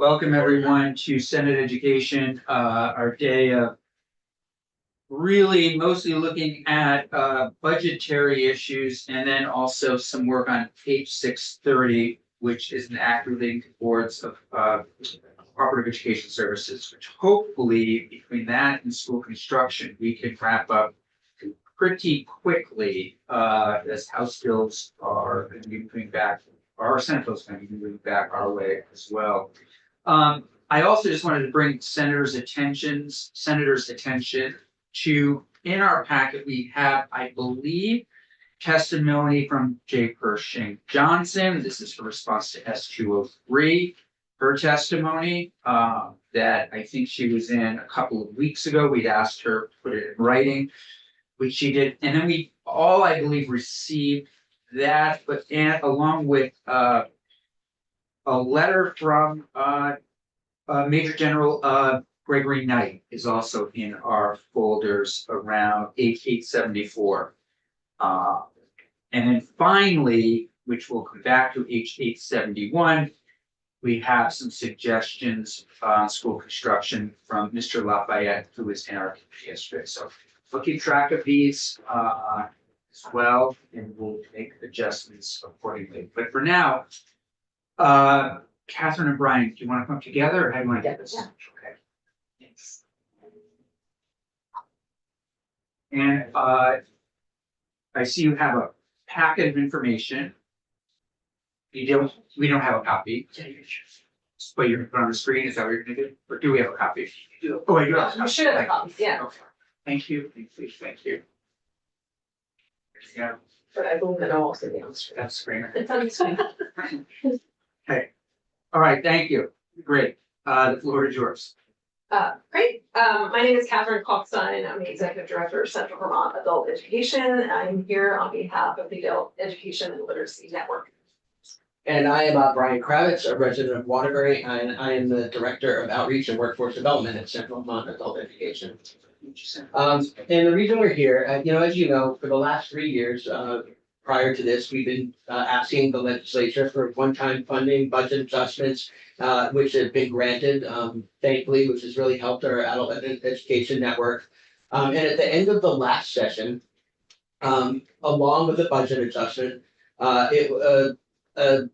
Welcome everyone to Senate Education, our day of really mostly looking at budgetary issues and then also some work on page 630, which is an act relating to boards of cooperative education services, which hopefully between that and school construction, we can wrap up pretty quickly as House bills are going to be moving back, our Senate bills are going to be moving back our way as well. I also just wanted to bring senators' attention to, in our packet, we have, I believe, testimony from Jay Pershing Johnson. This is her response to S203. Her testimony that I think she was in a couple of weeks ago. We'd asked her to put it in writing, which she did. And then we all, I believe, received that, but along with a letter from Major General Gregory Knight is also in our folders around H874. And then finally, which we'll come back to, H871, we have some suggestions on school construction from Mr. Lafayette, who was in our committee yesterday. So we'll keep track of these as well, and we'll make adjustments accordingly. But for now, Catherine and Brian, do you want to come together or how do you want to get this? Yeah. Okay. Thanks. And I see you have a packet of information. We don't have a copy. But you're gonna put on the screen, is that what you're gonna do? Or do we have a copy? Oh, I do have a You copy. should have a copy, yeah, Okay. Thank you, thank you. Yeah, but I believe it'll also be on the screen. that's screen. It's on the screen. Okay. All right, thank you. Great. The floor is yours. Great. My name is Catherine Kalkstein. I'm the Executive Director of Central Vermont Adult Education. I'm here on behalf of the Adult Education and Literacy Network. And I am Brian Kravitz, a resident of Waterbury, and I am the Director of Outreach and Workforce Development at Central Vermont Adult Education. And the reason we're here, as you know, for the last 3 years, prior to this, we've been asking the legislature for one-time funding, budget adjustments, which have been granted, thankfully, which has really helped our adult education network. And at the end of the last session, along with the budget adjustment, a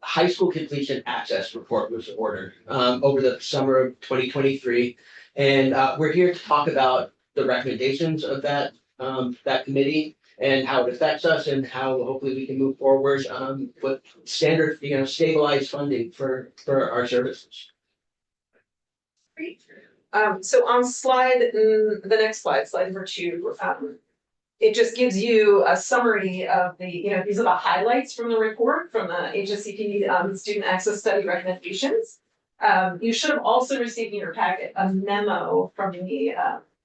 high school completion access report was ordered over the summer of 2023. And we're here to talk about the recommendations of that committee and how it affects us and how hopefully we can move forward with standard, stabilized funding for our services. Great. So on the next slide, slide number 2, it just gives you a summary of these are the highlights from the report from the HSCP Student Access Study recommendations. You should have also received in your packet a memo from the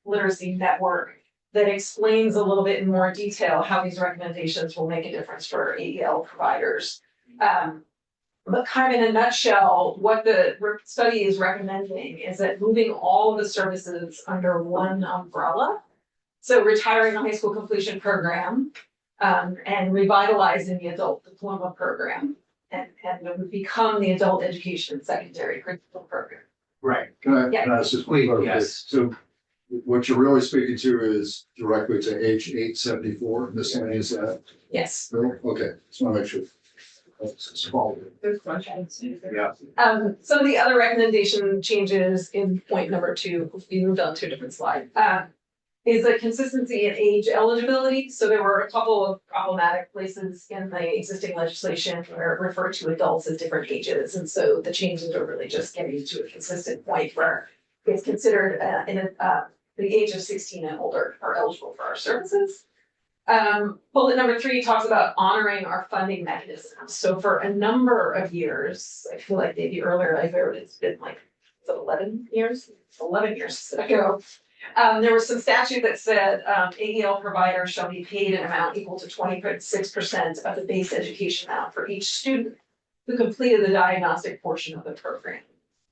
Literacy Network that explains a little bit in more detail how these recommendations will make a difference for AEL providers. But kind of in a nutshell, what the study is recommending is that moving all of the services under one umbrella. So retiring the high school completion program and revitalizing the adult diploma program and it would become the adult education secondary curriculum program. Right. Can I Yeah. ask this one? Yes. So what you're really speaking to is directly to H874, this one is that, Yes. okay, just want to make sure. That's small. Yeah. Some of the other recommendation changes in point number 2, we moved on to a different slide, is a consistency in age eligibility. So there were a couple of problematic places in the existing legislation where it referred to adults as different ages. And so the changes are really just getting to a consistent point where it's considered the age of 16 and older are eligible for our services. Bullet number 3 talks about honoring our funding mechanisms. So for a number of years, I feel like maybe earlier I heard it's been like 11 years ago. There was some statute that said AEL providers shall be paid an amount equal to 26% of the base education amount for each student who completed the diagnostic portion of the program.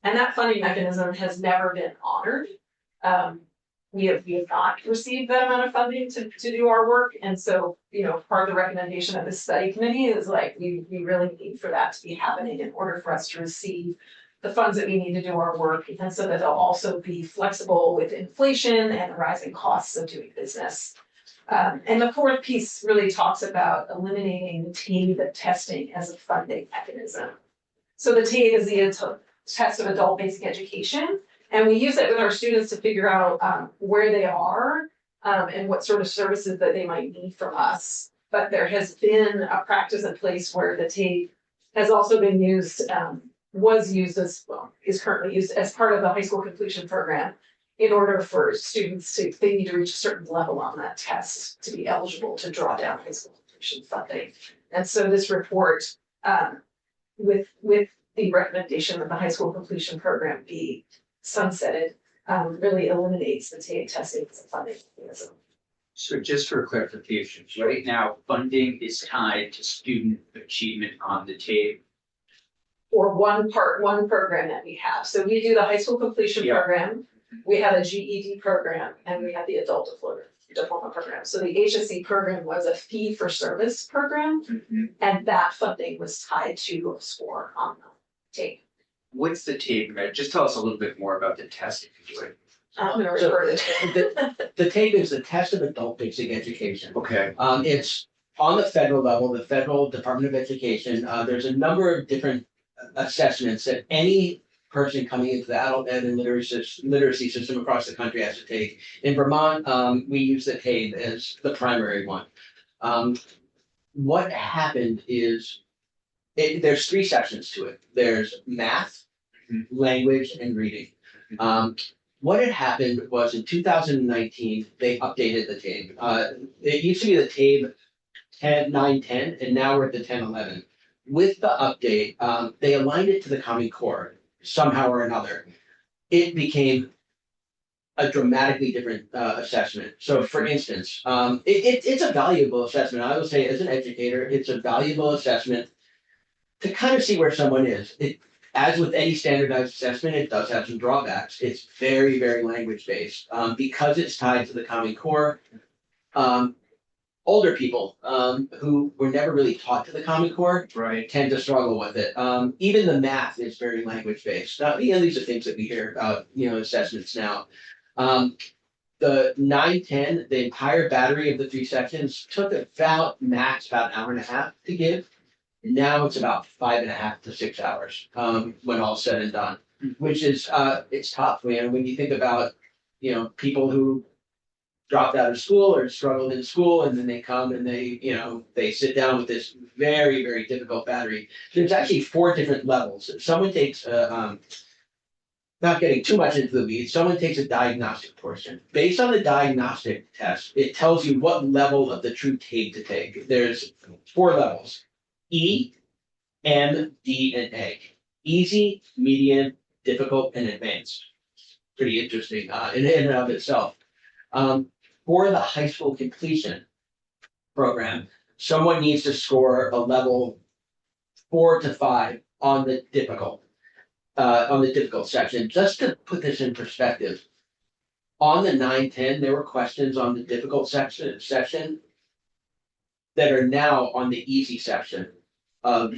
And that funding mechanism has never been honored. We have not received that amount of funding to do our work. And so, part of the recommendation of the study committee is like, we really need for that to be happening in order for us to receive the funds that we need to do our work, and so that they'll also be flexible with inflation and the rising costs of doing business. And the fourth piece really talks about eliminating the TABE testing as a funding mechanism. So the TABE is the test of adult basic education, and we use it with our students to figure out where they are and what sort of services that they might need from us. But there has been a practice in place where the TABE has also been used, was used as well, is currently used as part of the high school completion program in order for students to, they need to reach a certain level on that test to be eligible to draw down high school completion funding. And so this report, with the recommendation that the high school completion program be sunsetted, really eliminates the TABE testing as a funding mechanism. So just for clarification, right now, funding is tied to student achievement on the TABE. Or one program that we have. So we do the high school completion Yeah. program, we have a GED program, and we have the adult diploma program. So the HSE program was a fee for service program, and that funding was tied to a score on the tape. What's the TABE? Just tell us a little bit more about the testing you're doing. I'm gonna So, refer to. The TABE is the test of adult basic education. Okay. It's on the federal level, the Federal Department of Education. There's a number of different assessments that any person coming into the adult ed and literacy system across the country has to take. In Vermont, we use the TABE as the primary one. What happened is there's 3 sections to it. There's math, language, and reading. What had happened was in 2019, they updated the TABE. It used to be the TABE 910, and now we're at the 1011. With the update, they aligned it to the Common Core somehow or another. It became a dramatically different assessment. So for instance, it's a valuable assessment. I would say as an educator, it's a valuable assessment to kind of see where someone is. As with any standardized assessment, it does have some drawbacks. It's very, very language based. Because it's tied to the Common Core, older people who were never really taught to the Common Core Right. tend to struggle with it. Even the math is very language based. These are things that we hear about, assessments now. The 910, the entire battery of the 3 sections took about an hour and a half to give. Now it's about 5.5 to 6 hours when all said and done, which is it's tough, man. When you think about people who dropped out of school or struggled in school, and then they come and they sit down with this very, very difficult battery. There's actually 4 different levels. Someone takes not getting too much into the weeds, someone takes a diagnostic portion. Based on the diagnostic test, it tells you what level of the true TABE to take. There's 4 levels: E, M, D, and A. Easy, medium, difficult, and advanced. Pretty interesting in and of itself. For the high school completion program, someone needs to score a level 4 to 5 on the difficult section. Just to put this in perspective, on the 910, there were questions on the difficult section that are now on the easy section of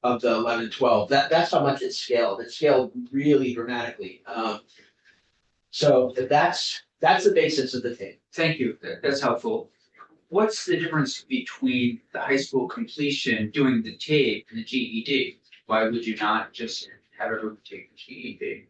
the 11-12. That's how much it's scaled. It's scaled really dramatically. So that's the basis of the TABE. Thank you. That's helpful. What's the difference between the high school completion doing the TABE and the GED? Why would you not just have everyone take the GED?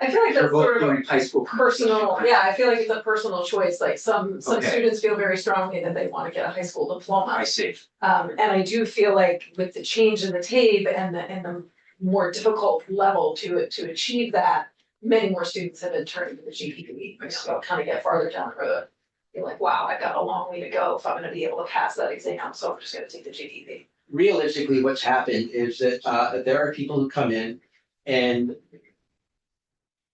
I feel like They're that's both sort of doing a high school personal, completion. yeah, I feel like it's a personal choice, like some Okay. students feel very strongly that they wanna get a high school diploma. I see. And I do feel like with the change in the TABE and the more difficult level to achieve that, many more students have been turning to the GED, so kind of get farther down the road. You're like, wow, I've got a long way to go if I'm gonna be able to pass that exam, so I'm just gonna take the GED. Realistically, what's happened is that there are people who come in and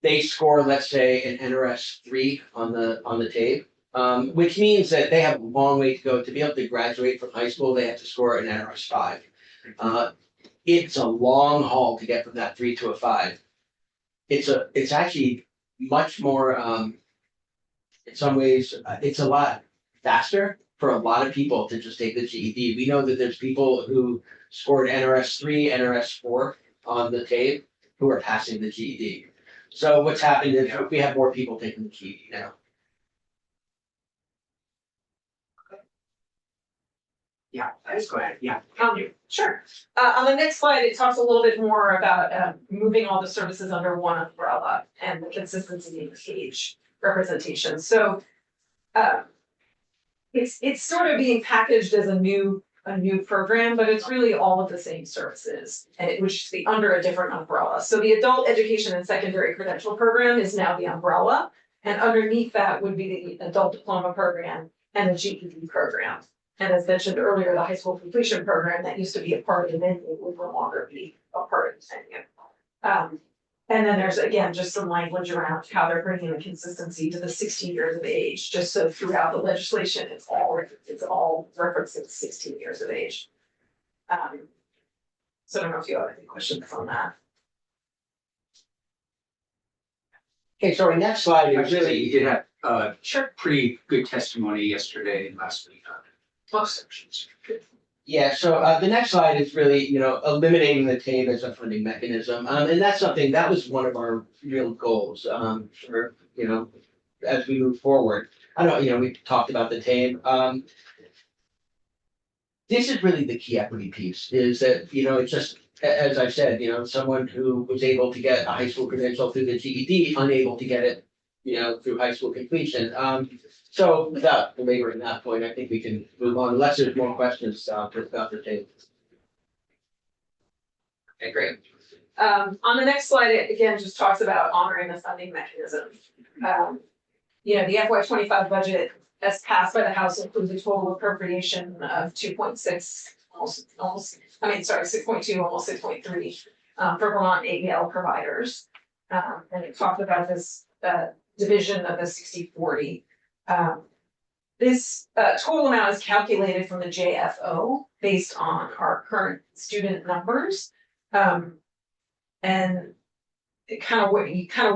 they score, let's say, an NRS 3 on the TABE, which means that they have a long way to go. To be able to graduate from high school, they have to score an NRS 5. It's a long haul to get from that 3 to a 5. It's actually much more, in some ways, it's a lot faster for a lot of people to just take the GED. We know that there's people who scored NRS 3, NRS 4 on the tape who are passing the GED. So what's happened is we have more people taking the GED now. Yeah, that's go ahead, yeah. Sure. On the next slide, it talks a little bit more about moving all the services under one umbrella and the consistency in age representation. So it's sort of being packaged as a new program, but it's really all of the same services, and it would just be under a different umbrella. So the adult education and secondary credential program is now the umbrella, and underneath that would be the adult diploma program and the GED program. And as mentioned earlier, the high school completion program that used to be a part of the menu would no longer be a part of the menu. And then there's, again, just some language around how they're bringing the consistency to the 16 years of age, just so throughout the legislation, it's all referencing 16 years of age. So I don't know if you have any questions on that. Okay, so our next slide is Actually, really, you did have Sure. pretty good testimony yesterday and last week on most sections. yeah, so the next slide is really, eliminating the TABE as a funding mechanism. And that's something, that was one of our real goals, for, as we move forward. I don't, we talked about the TABE. This is really the key equity piece, is that, it's just, as I said, someone who was able to get a high school credential through the GED, unable to get it, through high school completion. So without belaboring that point, I think we can move on, unless there's more questions about the table. Okay, great. On the next slide, it again just talks about honoring the funding mechanism. The FY 25 budget as passed by the House includes a total appropriation of 2.6, almost 6.2, almost 6.3 for Vermont AEL providers. And it talked about this division of the 60-40. This total amount is calculated from the JFO based on our current student numbers. And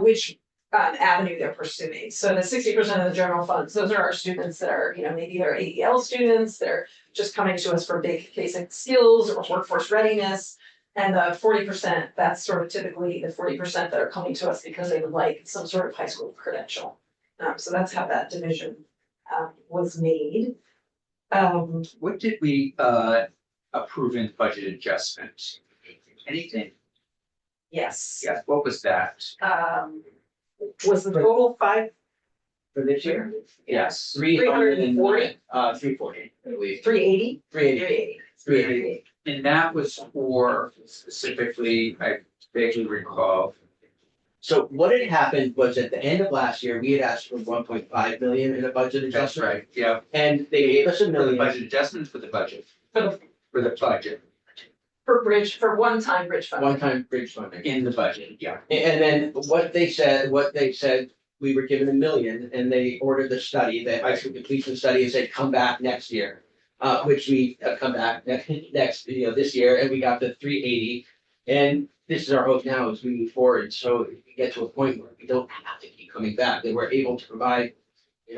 which avenue they're pursuing. So the 60% of the general funds, those are our students that are, maybe they're AEL students, they're just coming to us for basic skills or workforce readiness. And the 40%, that's sort of typically the 40% that are coming to us because they would like some sort of high school credential. So that's how that division was made. What did we approve in budget adjustments? Anything? Yes. Yeah, what was that? Was the total 5? For this year? Yes. 340, 340, I believe. 380? 380. 380. And that was for specifically, I vaguely recall. So what had happened was at the end of last year, we had asked for 1.5 million in a budget That's adjustment. right, yeah, And they gave us $1 for the million. budget adjustments for the budget, For for the budget, for one-time bridge fund. One-time bridge funding. in the budget, yeah. And then what they said, we were given $1 million and they ordered the study, the high school completion study, and said, come back next year. Which we have come back next, this year, and we got the 380. And this is our hope now as we move forward. So we get to a point where we don't have to keep coming back, that we're able to provide,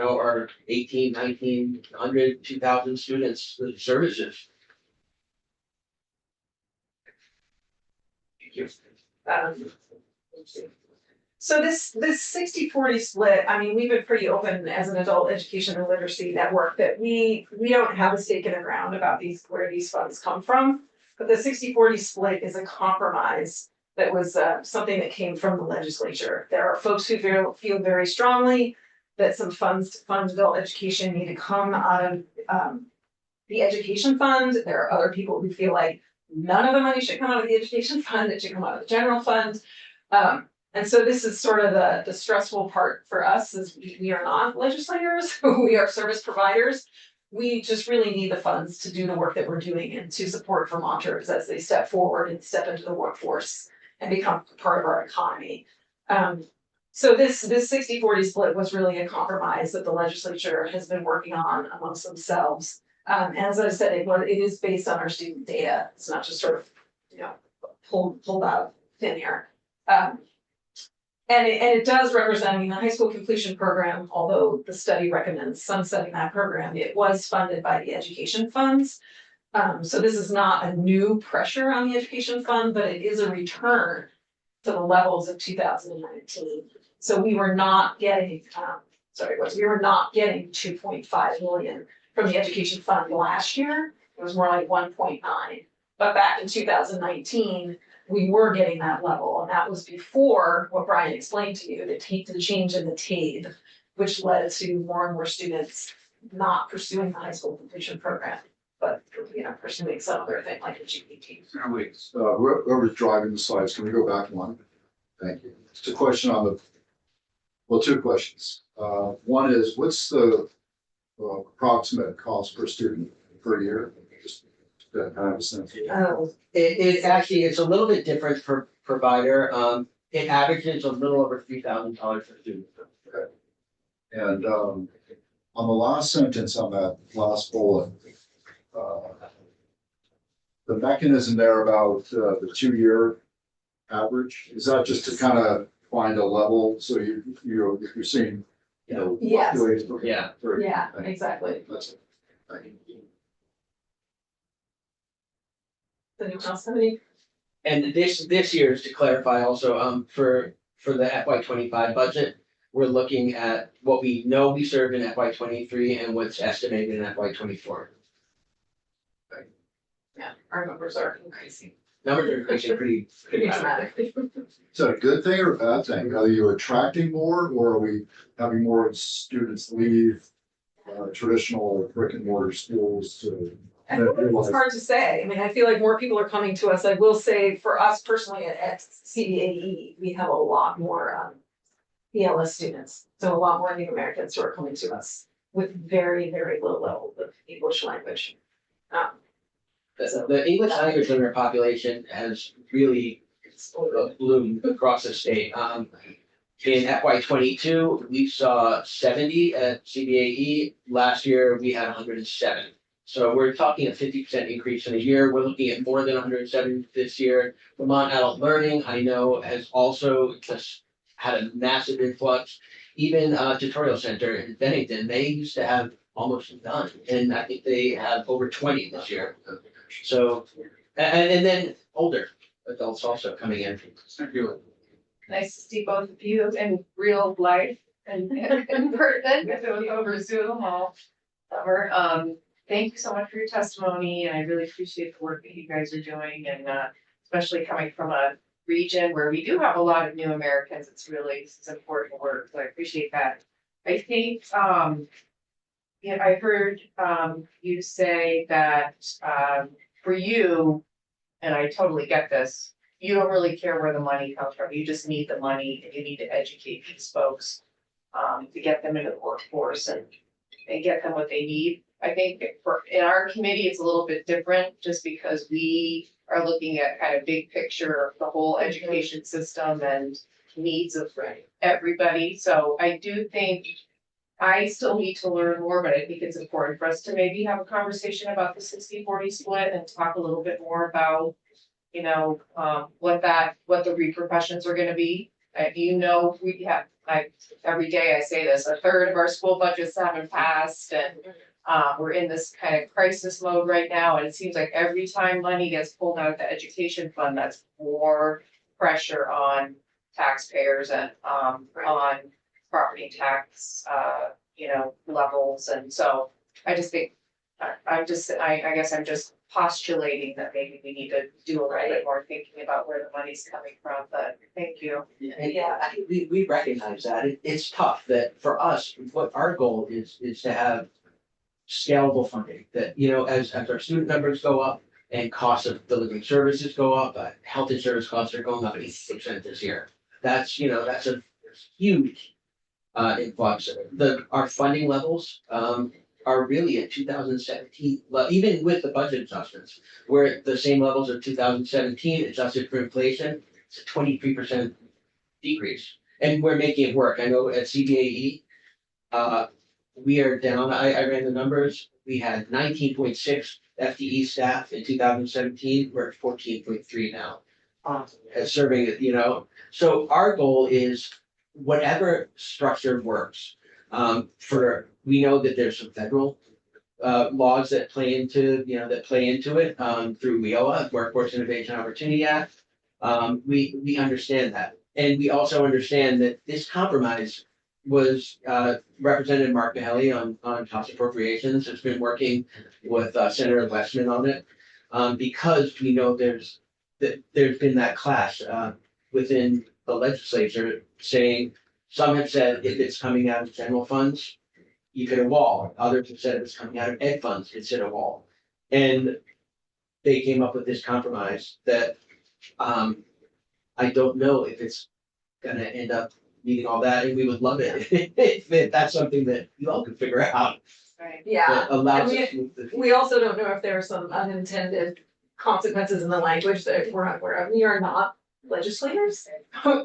our 18, 1900, 2000 students the services. Thank you. So this 60-40 split, we've been pretty open as an adult education and literacy network that we don't have a stake in the ground about where these funds come from. But the 60-40 split is a compromise that was something that came from the legislature. There are folks who feel very strongly that some funds to fund adult education need to come out of the education fund. There are other people who feel like none of the money should come out of the education fund, it should come out of the general fund. And so this is sort of the stressful part for us, is we are not legislators, we are service providers. We just really need the funds to do the work that we're doing and to support Vermonters as they step forward and step into the workforce and become part of our economy. So this 60-40 split was really a compromise that the legislature has been working on amongst themselves. As I said, it is based on our student data. It's not just sort of, pulled out of thin air. And it does represent, the high school completion program, although the study recommends sunsetting that program, it was funded by the education funds. So this is not a new pressure on the education fund, but it is a return to the levels of 2019. So we were not getting, we were not getting 2.5 million from the education fund last year. It was more like 1.9. But back in 2019, we were getting that level, and that was before what Brian explained to you, the change in the TABE, which led to more and more students not pursuing the high school completion program, but pursuing some other thing like a GED. Whoever's driving the slides, can we go back one? Thank you. It's a question on two questions. One is, what's the approximate cost per student per year? Just to have a sense. Oh, It actually, it's a little bit different per provider. It averages a little over $3,000 per student. And on the last sentence on that last bullet, the mechanism there about the 2-year average, is that just to kind of find a level? So you're seeing, Yes. population- Yeah. Very good. yeah, Thank you. exactly. That's it. Thank you. Does anyone else have any? And this year is to clarify also, for the FY 25 budget, we're looking at what we know we served in FY 23 and what's estimated in FY 24. Yeah, our numbers are increasing. Numbers are increasing pretty Pretty dramatic. dramatic. Is that a good thing or a bad thing? Are you attracting more, or are we having more students leave traditional brick and mortar schools to? I think it's hard to say. I mean, I feel like more people are coming to us. I will say for us personally at CBAE, we have a lot more ELS students. So a lot more Native Americans who are coming to us with very, very low level of English language. The English language learner population has really bloomed across the state. In FY 22, we saw 70 at CBAE. Last year, we had 107. So we're talking a 50% increase in a year. We're looking at more than 107 this year. Vermont Adult Learning, I know, has also just had a massive influx. Even Tutorial Center in Bennington, they used to have almost none, and I think they have over 20 this year. So, and then older adults also coming in. Nice to see both of you in real life and in person, if it was over Zoom all summer. Thank you so much for your testimony, and I really appreciate the work that you guys are doing, and especially coming from a region where we do have a lot of new Americans. This is important work, so I appreciate that. I think, I heard you say that for you, and I totally get this, you don't really care where the money comes from. You just need the money, and you need to educate these folks to get them into the workforce and get them what they need. I think in our committee, it's a little bit different just because we are looking at kind of big picture of the whole education system and needs of everybody. So I do think I still need to learn more, but I think it's important for us to maybe have a conversation about the 60-40 split and talk a little bit more about, what the repercussions are gonna be. We have, every day I say this, a third of our school budgets haven't passed, and we're in this kind of crisis mode right now, and it seems like every time money gets pulled out of the education fund, that's more pressure on taxpayers and on property tax, levels. And so I just think, I guess I'm just postulating that maybe we need to do a little bit more thinking about where the money's coming from, but thank you. And we recognize that. It's tough that for us, what our goal is to have scalable funding that, as our student numbers go up and costs of delivering services go up, health insurance costs are going up 80% this year. That's a huge influx. Our funding levels are really at 2017, even with the budget adjustments, we're at the same levels of 2017 adjusted for inflation. It's a 23% decrease, and we're making it work. I know at CBAE, we are down. I ran the numbers. We had 19.6 FTE staff in 2017. We're at 14.3 now. Serving, so our goal is whatever structure works. We know that there's some federal laws that play into, that play into it, through WIOA, Workforce Innovation Opportunity Act. We understand that. And we also understand that this compromise was, Representative Mark Mahaley on House Appropriations has been working with Senator Westman on it. Because we know there's been that clash, within the legislature saying, some have said if it's coming out of general funds, you hit a wall. Others have said if it's coming out of ed funds, it's hit a wall. And they came up with this compromise that, I don't know if it's gonna end up meeting all that, and we would love it if that's something that you all could figure out. Right. Yeah, That allows and us to move the. we also don't know if there are some unintended consequences in the language that we're unaware of. We are not legislators.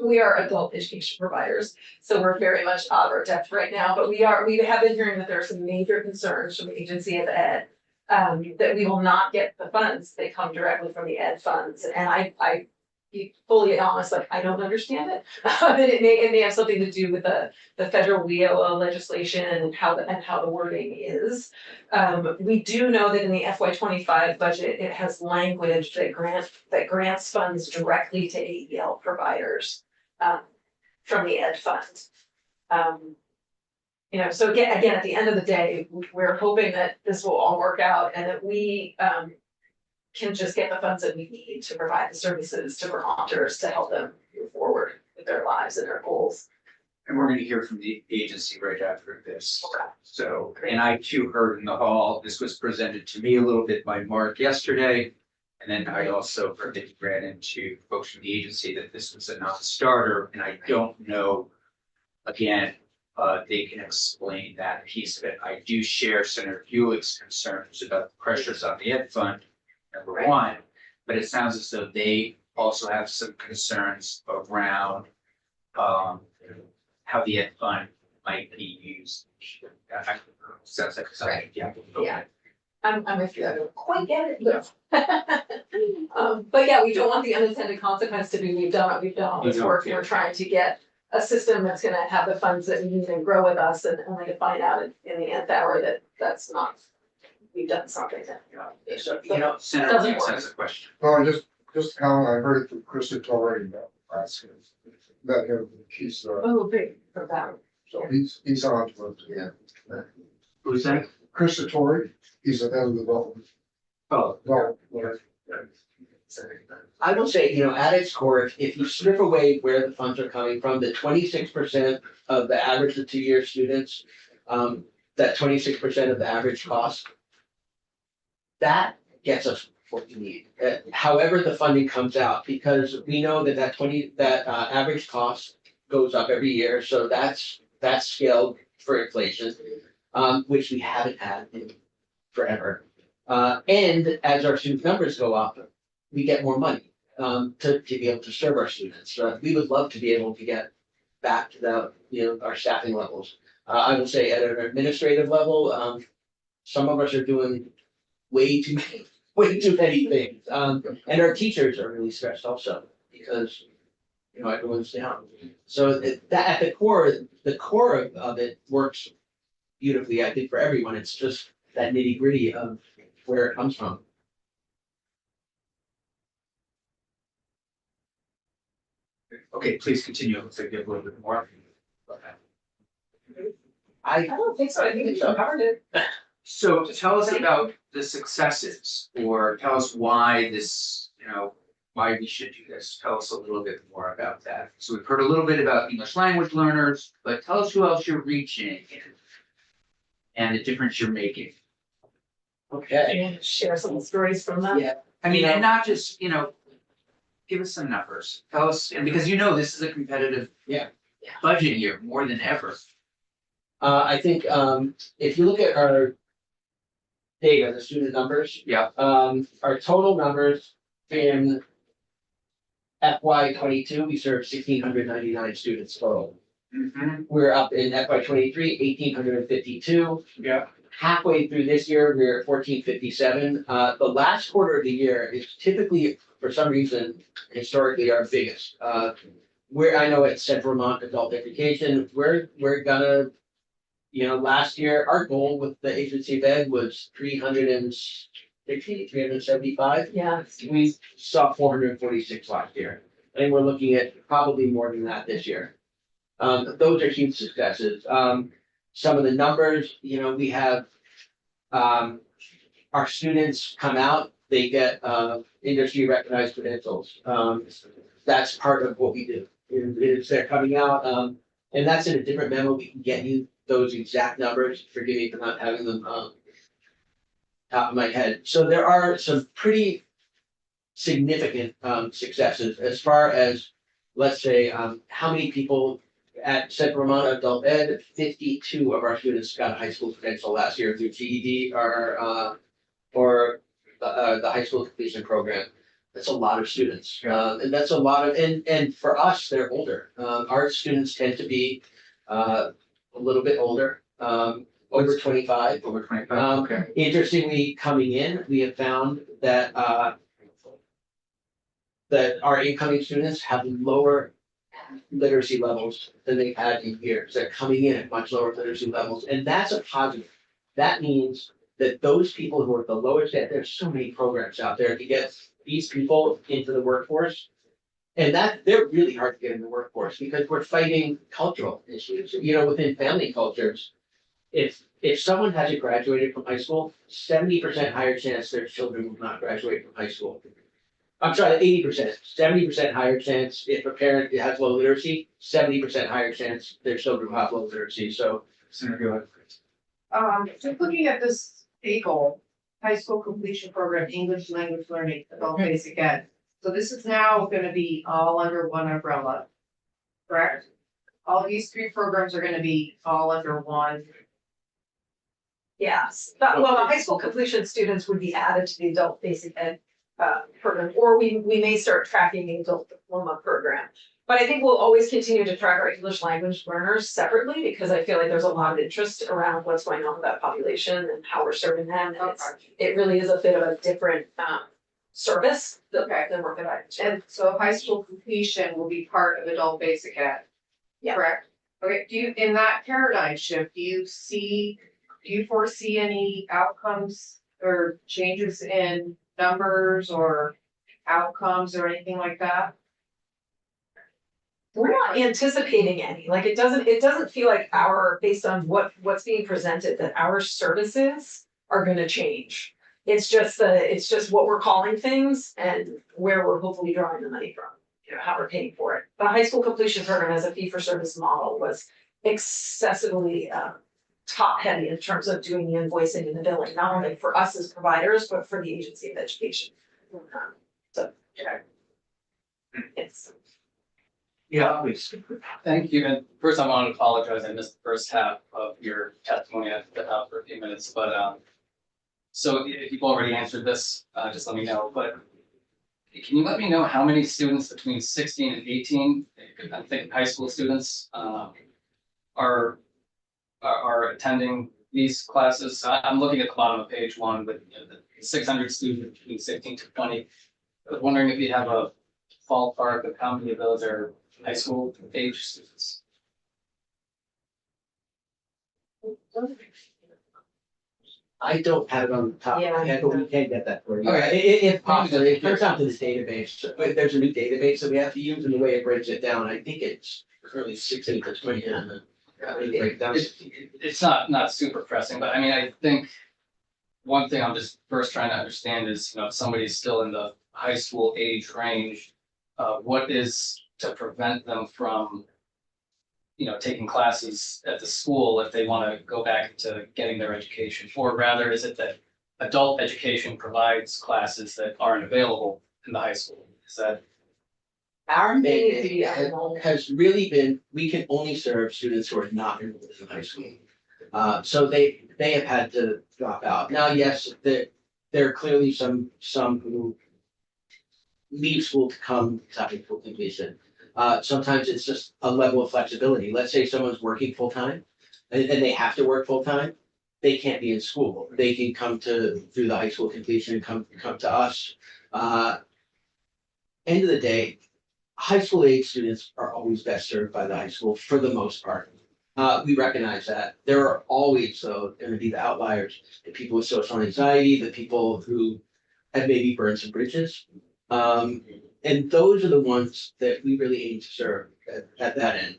We are adult education providers, so we're very much out of our depth right now, but we have been hearing that there are some major concerns from the Agency of Ed. That we will not get the funds, they come directly from the ed funds, and I be fully honest, like, I don't understand it. And it may have something to do with the federal WIOA legislation and how the wording is. We do know that in the FY 25 budget, it has language that grants funds directly to AEL providers, from the ed fund. So again, at the end of the day, we're hoping that this will all work out and that we, can just get the funds that we need to provide the services to Vermonters to help them move forward with their lives and their goals. And we're gonna hear from the agency right after this. Okay. So, and I too heard in the hall, this was presented to me a little bit by Mark yesterday. And then I also heard that he ran into folks from the agency that this was a non-starter, and I don't know. Again, they can explain that piece of it. I do share Senator Buick's concerns about the pressures on the ed fund, number Right. one. But it sounds as though they also have some concerns around, how the ed fund might be used. Sounds like something, Right. yeah. Yeah. I'm with you, I don't quite get it, but. But yeah, we don't want the unintended consequence to be, we've done all this work, we're trying to get a system that's gonna have the funds that we need and grow with us, and only to find out in the nth hour that that's not, we've done something that. So, Senator Doesn't Hicks work. has a question. Well, just how I heard it from Krista Torrey about last year. Met him, he's, Oh, big, for that. so he's on to it, yeah. Who's that? Krista Torrey, he's the head of the development. Oh, I will say, at its core, if you strip away where the funds are coming from, the 26% of the average of 2-year students, that 26% of the average cost, that gets us what we need. However, the funding comes out, because we know that average cost goes up every year, so that's scaled for inflation, which we haven't had in forever. And as our student numbers go up, we get more money to be able to serve our students. We would love to be able to get back to our staffing levels. I will say at an administrative level, some of us are doing way too many things. And our teachers are really stressed also because everyone's down. So that at the core of it works beautifully, I think, for everyone. It's just that nitty gritty of where it comes from. okay, please continue. Looks like you have a little bit more. I don't think so, I think we covered it. So tell us about the successes, or tell us why this, why we should do this. Tell us a little bit more about that. So we've heard a little bit about English language learners, but tell us who else you're reaching and the difference you're making. Okay. And share some stories from them. Yeah. I mean, and not just, give us some numbers. Tell us, and because this is a competitive budget year more than ever. I think if you look at our data, the student numbers. Yeah. Our total numbers in FY 22, we served 1,699 students total. We're up in FY 23, 1,852. Yeah. Halfway through this year, we're at 1,457. The last quarter of the year is typically, for some reason, historically our biggest. I know at Central Vermont Adult Education, we're gonna last year, our goal with the agency of ed was 375. Yeah. We saw 446 last year, and we're looking at probably more than that this year. Those are huge successes. Some of the numbers, we have, our students come out, they get, industry recognized credentials. That's part of what we do, is they're coming out, and that's in a different memo. We can get you those exact numbers. Forgive me for not having them, top of my head. So there are some pretty significant, successes as far as, let's say, how many people at Central Vermont Adult Ed, 52 of our students got a high school credential last year through GED or the high school completion program. That's a lot of students. And that's a lot of, and for us, they're older. Our students tend to be a little bit older, over 25. Over 25, okay. Interestingly, coming in, we have found that that our incoming students have lower literacy levels than they've had in years. They're coming in at much lower literacy levels, and that's a positive. That means that those people who are at the lowest end, there's so many programs out there to get these people into the workforce. And that they're really hard to get in the workforce because we're fighting cultural issues, within family cultures. If someone hasn't graduated from high school, 70% higher chance their children will not graduate from high school. I'm sorry, 80%, 70% higher chance if a parent has low literacy, 70% higher chance their children will have low literacy. So, Senator, go ahead. Just looking at this goal, high school completion program, English language learning, adult basic ed. So this is now gonna be all under one umbrella, correct? All these three programs are gonna be all under one. Yes, but well, the high school completion students would be added to the adult basic ed program, or we may start tracking the adult diploma program. But I think we'll always continue to track our English language learners separately, because I feel like there's a lot of interest around what's going on with that population and how we're serving them. And it really is a bit of a different service than we're providing. And so high school completion will be part of adult basic ed. Yeah. Correct? Okay, in that paradigm shift, do you foresee any outcomes or changes in numbers or outcomes or anything like that? We're not anticipating any, like, it doesn't feel like based on what's being presented, that our services are gonna change. It's just what we're calling things and where we're hopefully drawing the money from, how we're paying for it. The high school completion program as a fee for service model was excessively top heavy in terms of doing the invoicing and the billing, not only for us as providers, but for the agency of education. It's. Yeah, please. Thank you. And first, I want to apologize. I missed the first half of your testimony. I had to step out for a few minutes, but so if you've already answered this, just let me know. But can you let me know how many students between 16 and 18, I'm thinking high school students, are attending these classes? I'm looking at the bottom of page 1 with the 600 students between 16 to 20. I was wondering if you have a ballpark of how many of those are high school age students. I don't have it on the top of my head, but we can get that for you. Okay. If possible, it comes down to this database, but there's a new database that we have to use, and the way it breaks it down, I think it's currently 16 to 20. It's not super pressing, but I mean, I think one thing I'm just first trying to understand is, if somebody's still in the high school age range, what is to prevent them from, taking classes at the school if they want to go back to getting their education? Or rather, is it that adult education provides classes that aren't available in the high school? Is that? Our mandate has really been, we can only serve students who are not enrolled in high school. So they have had to drop out. Now, yes, there are clearly some who leave school to come to high school completion. Sometimes it's just a level of flexibility. Let's say someone's working full-time and they have to work full-time. They can't be in school. They can come through the high school completion and come to us. End of the day, high school age students are always best served by the high school for the most part. We recognize that. There are always, though, gonna be the outliers, the people with social anxiety, the people who have maybe burned some bridges. And those are the ones that we really aim to serve at that end.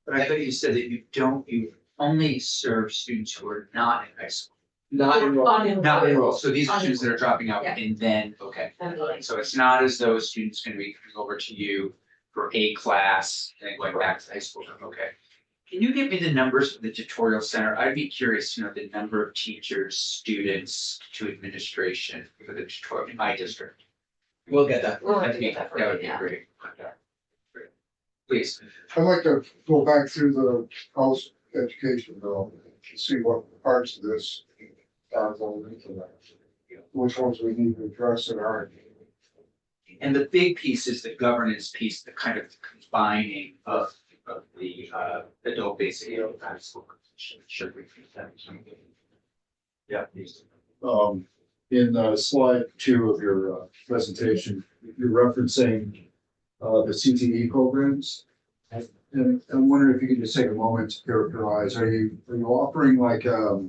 But I thought you said that you only serve students who are not in high school. Not enrolled. Not enrolled, so these are students that are dropping out Yeah. and then, okay. Unenrolled. So it's not as though a student's gonna be coming over to you for a class and then going back to high school, okay? Can you give me the numbers for the tutorial center? I'd be curious to know the number of teachers, students to administration for the tutorial in my district. We'll get that. We'll have That'd to be, get that for that you, would be yeah. great. Okay. Great. Please. I'd like to go back through the house education bill, to see what parts of this are going into that. Which ones we need to address and aren't. And the big piece is the governance piece, the kind of combining of the adult basic and high school. Should repeat that. Yeah, please. In slide 2 of your presentation, you're referencing the CTE programs. And I'm wondering if you could just take a moment to characterize, are you offering like a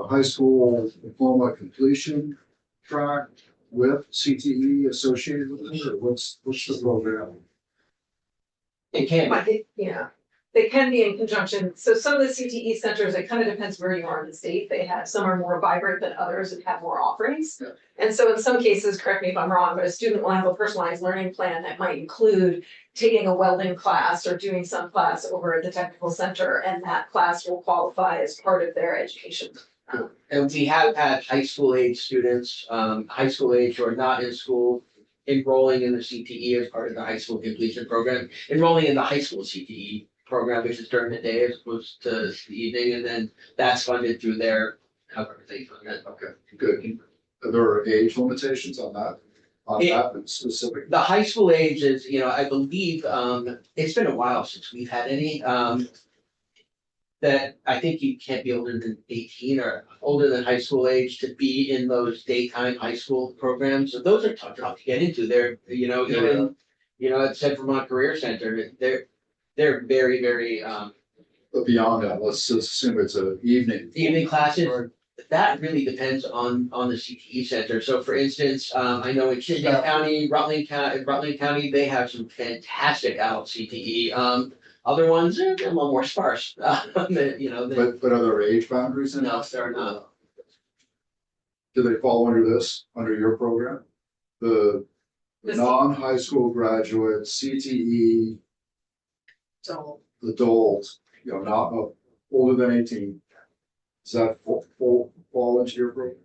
high school diploma completion track with CTE associated with it, or what's the program? It can be. But they can be in conjunction. So some of the CTE centers, it kind of depends where you are in the state. They have, some are more vibrant than others and have more offerings. Yeah. And so in some cases, correct me if I'm wrong, but a student will have a personalized learning plan that might include taking a welding class or doing some class over at the technical center, and that class will qualify as part of their education. And we have had high school age students, high school age who are not in school, enrolling in the CTE as part of the high school completion program, enrolling in the high school CTE program, which is during the day as opposed to the evening, and then that's funded through their, however they fund it. Okay, good. Are there age limitations on that? On that specific? The high school age is, I believe, it's been a while since we've had any, that I think you can't be older than 18 or older than high school age to be in those daytime high school programs. So those are tough to get into. They're, even, at Central Vermont Career Center, they're very, very, But beyond that, let's just assume it's an evening. evening classes. That really depends on the CTE center. So for instance, I know in Chittenden County, Rutland County, they have some fantastic adult CTE. Other ones, they're a little more sparse. But are there age boundaries in No, that? there are not. Do they fall under this, under your program? The The C- non-high school graduate, CTE, So adult, not older than 18. Does that fall into your program?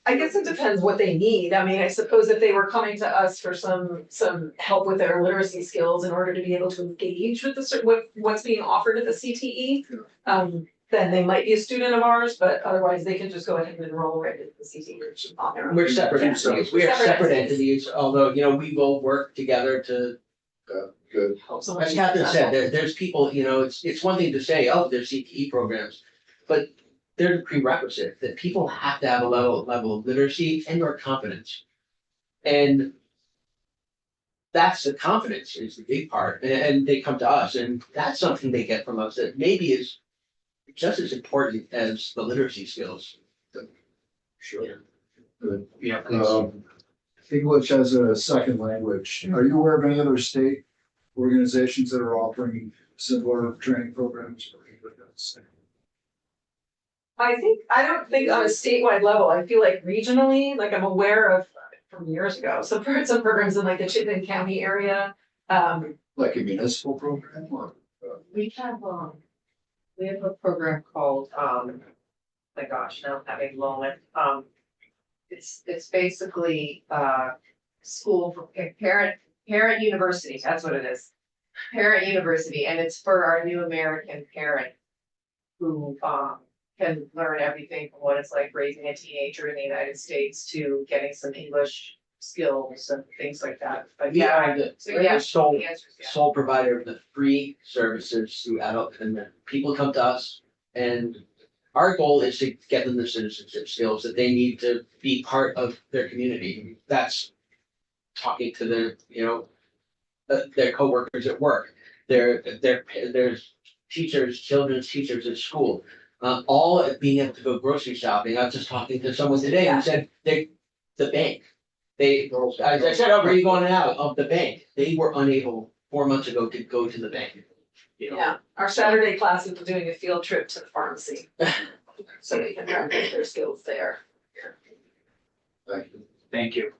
I guess it depends what they need. I mean, I suppose if they were coming to us for some help with their literacy skills in order to be able to engage with what's being offered at the CTE, then they might be a student of ours, but otherwise they can just go ahead and enroll right at the CTE on their own. We're separate Yeah. entities. We are separate entities, although, we will work together to Good. Help someone as be Catherine said, successful. there's people, it's one thing to say, oh, there's CTE programs. But they're the prerequisite that people have to have a level of literacy and or confidence. And that's the confidence is the big part. And they come to us and that's something they get from us that maybe is just as important as the literacy skills. Sure. Good. Yeah, please. English as a second language. Are you aware of any other state organizations that are offering similar training programs? I don't think on a statewide level, I feel like regionally, like I'm aware of from years ago, some programs in like the Chittenden County area. Like a municipal program or? we have a program called, my gosh, now I'm having a moment. It's basically, school for parent university, that's what it is. Parent university, and it's for our new American parent who, can learn everything from what it's like raising a teenager in the United States to getting some English skills and things like that. But yeah, so We're yeah, the sole, the answer is yeah. sole provider of the free services through adult, and then people come to us and our goal is to get them the citizenship skills that they need to be part of their community. That's talking to their coworkers at work, there's teachers, children's teachers at school, all being able to go grocery shopping. I was just talking to someone today who said the bank. As I said, oh, where are you going out of the bank? They were unable 4 months ago to go to the bank. You know, Yeah, our Saturday class is doing a field trip to the pharmacy. So they can practice their skills there. Thank you. Thank you.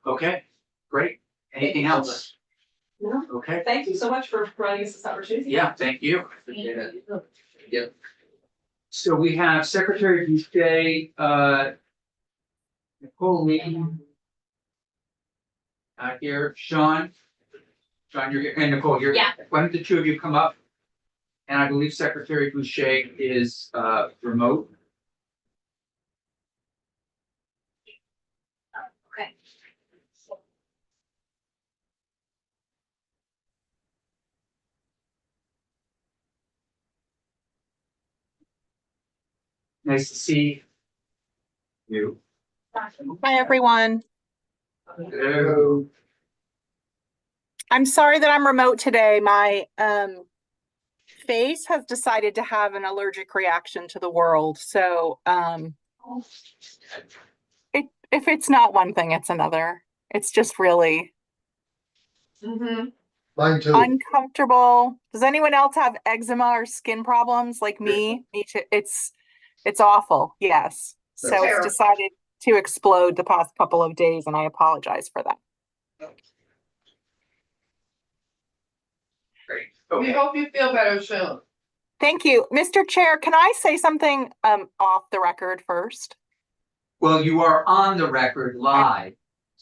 Okay, great. Anything you so else? No, Okay, thank you so much for providing us this opportunity. yeah, thank you. appreciate it. So we have Secretary Boucher, Nicole Lee. Here, Sean, you're here, and Nicole, you're. Yeah. Why don't the two of you come up? And I believe Secretary Boucher is, remote. Okay. Nice to see you. Hi, everyone. Hello. I'm sorry that I'm remote today. My face has decided to have an allergic reaction to the world. So if it's not one thing, it's another. It's just really Mm-hmm. Mine too. uncomfortable. Does anyone else have eczema or skin problems like me? Me too. It's awful. Yes. So it's Terrible. decided to explode the past couple of days, and I apologize for that. Great. We Okay. hope you feel better soon. Thank you. Mr. Chair, can I say something off the record first? Well, you are on the record live.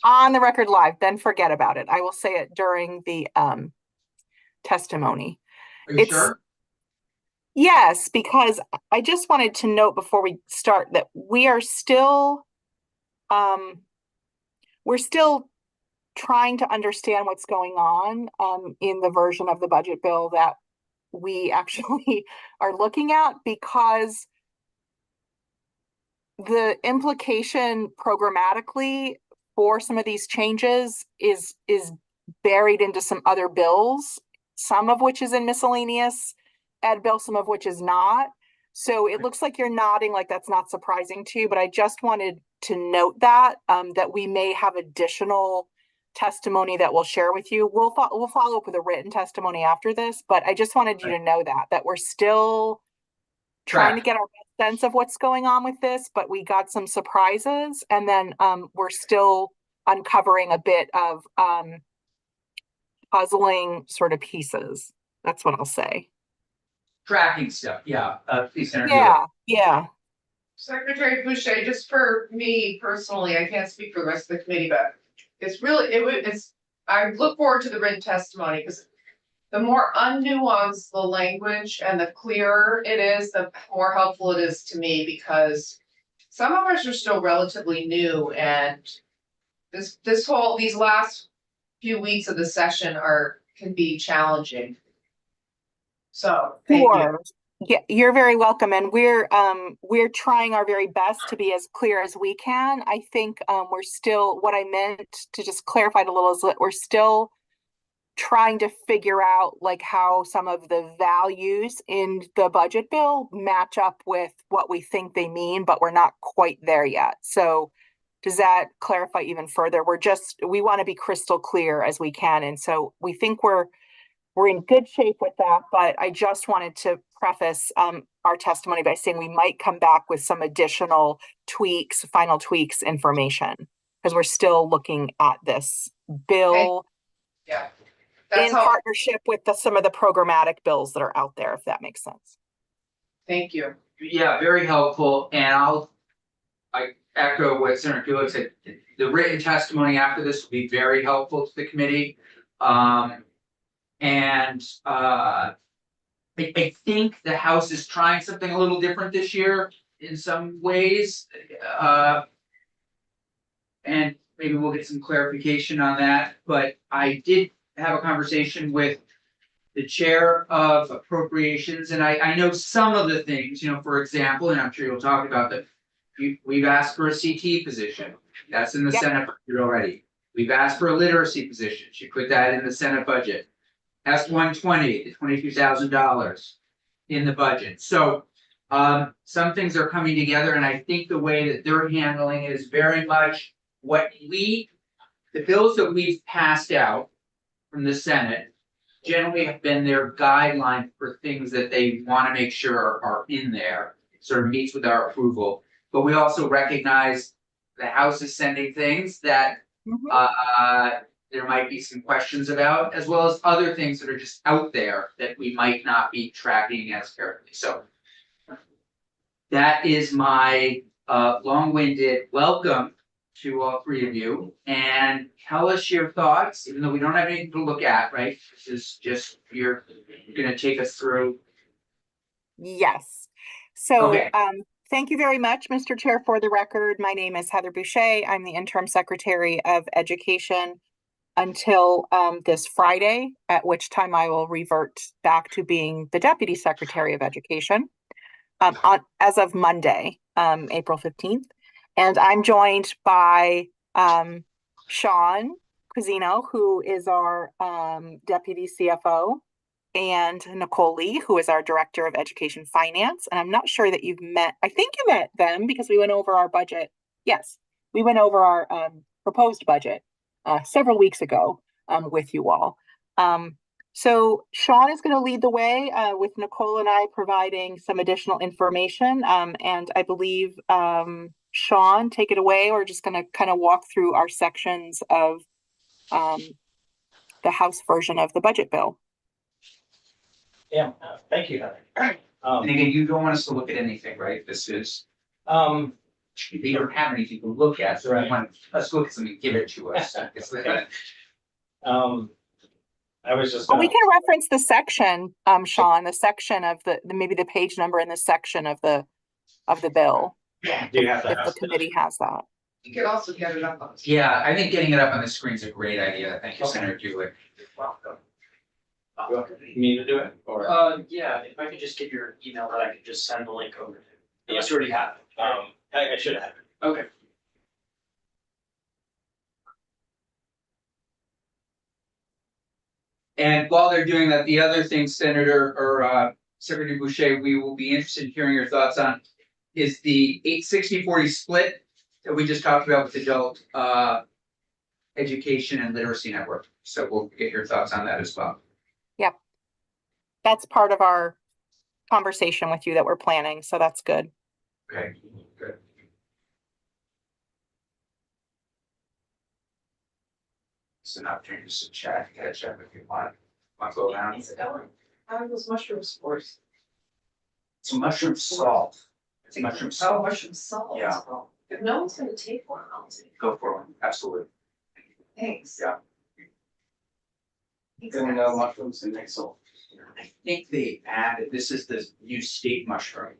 On the record live, then forget about it. I will say it during the testimony. Are you It's- sure? Yes, because I just wanted to note before we start that we are still trying to understand what's going on in the version of the budget bill that we actually are looking at, because the implication programmatically for some of these changes is buried into some other bills, some of which is in miscellaneous ed bill, some of which is not. So it looks like you're nodding like that's not surprising to you, but I just wanted to note that that we may have additional testimony that we'll share with you. We'll follow up with a written testimony after this, but I just wanted you to know that we're still trying to get our best sense of what's going on with this, but we got some surprises, and then we're still uncovering a bit of puzzling sort of pieces. That's what I'll say. Tracking stuff, yeah, please, Senator. Yeah. Secretary Boucher, just for me personally, I can't speak for the rest of the committee, but I look forward to the written testimony, because the more unnuanced the language and the clearer it is, the more helpful it is to me, because some of us are still relatively new, and these last few weeks of the session can be challenging. So, thank you. Sure. Yeah, you're very welcome. And we're trying our very best to be as clear as we can. I think we're still, what I meant to just clarify it a little is that we're still trying to figure out like how some of the values in the budget bill match up with what we think they mean, but we're not quite there yet. So does that clarify even further? We want to be crystal clear as we can. And so we think we're in good shape with that, but I just wanted to preface our testimony by saying we might come back with some additional tweaks, final tweaks information, because we're still looking at this bill Yeah. in That's how, partnership with some of the programmatic bills that are out there, if that makes sense. thank you. Yeah, very helpful, and I echo what Senator Kulik said. The written testimony after this will be very helpful to the committee. I think the House is trying something a little different this year in some ways. And maybe we'll get some clarification on that, but I did have a conversation with the chair of appropriations, and I know some of the things, for example, and I'm sure you'll talk about that. We've asked for a CT position, that's in the Yep. Senate budget already. We've asked for a literacy position, she put that in the Senate budget. S-120, the $22,000 in the budget. So some things are coming together, and I think the way that they're handling it is very much the bills that we've passed out from the Senate generally have been their guideline for things that they want to make sure are in there, sort of meets with our approval. But we also recognize the House is sending things that there might be some questions about, as well as other things that are just out there that we might not be tracking as carefully. So that is my long-winded welcome to all three of you, and tell us your thoughts, even though we don't have anything to look at, right? This is just, you're gonna take us through. Yes. So, Okay. thank you very much, Mr. Chair. For the record, my name is Heather Boucher. I'm the interim secretary of education until this Friday, at which time I will revert back to being the deputy secretary of education as of Monday, April 15th. And I'm joined by Sean Cuisino, who is our deputy CFO, and Nicole Lee, who is our director of education finance. And I'm not sure that you've met, I think you met them because we went over our budget. Yes, we went over our proposed budget several weeks ago with you all. So Sean is going to lead the way with Nicole and I providing some additional information. And I believe Sean, take it away. We're just going to kind of walk through our sections of the House version of the budget bill. Yeah, thank you, Heather. And again, you don't want us to look at anything, right? This is, we don't have anything to look at, so I want us to look at something, give it to us. It's like, I was just. Well, we can reference the section, Sean, the section of the maybe the page number in the section of the bill. Do you have If that? the committee has that. You could also get it up on. yeah, I think getting it up on the screen is a great idea. Thank you, Senator Julie. Welcome. You want me to do it, or? Yeah, if I could just get your email that I could just send the link over to. Unless you already have it. I should have it. Okay. And while they're doing that, the other thing, Senator or Secretary Boucher, we will be interested in hearing your thoughts on is the 860-40 split that we just talked about with adult education and literacy network. So we'll get your thoughts on that as well. Yep. That's part of our conversation with you that we're planning. So that's good. Okay, good. It's an opportunity to chat, catch up if you want to go down. How's it going? How are those mushroom spores? It's mushroom salt. It's mushroom Oh, salt. mushroom salt. Yeah. If no one's gonna take one, I'll take. Go for one, absolutely. Thanks. Yeah. Thanks, Then we guys. know mushrooms and salt. I think they added, this is the new state mushroom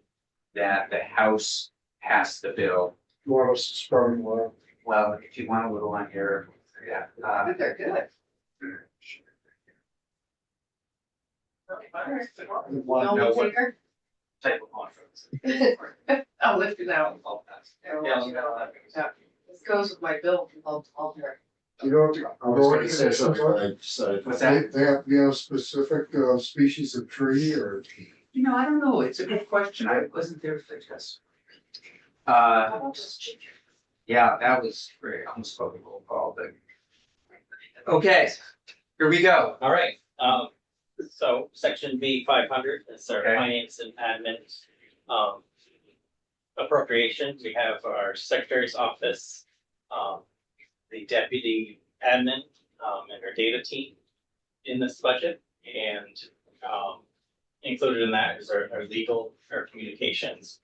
that the House passed the bill. More of a sprouting well. Well, if you want a little on here, yeah. But they're good. You want me to take her? Type of mushrooms. I'll lift it out. Yeah. This goes with my bill. I'll do it. You know, I was gonna say something, but I decided. What's that? they have to be a specific species of tree or. You know, I don't know, it's a good question, I wasn't there for this. How about just chicken? Yeah, that was great, almost spoke a little call, but. Okay, here we go. All right, so section B 500, that's our Okay. finance and admin. Appropriation, we have our secretary's office, the deputy admin, and our data team in this budget. And, included in that is our legal, our communications,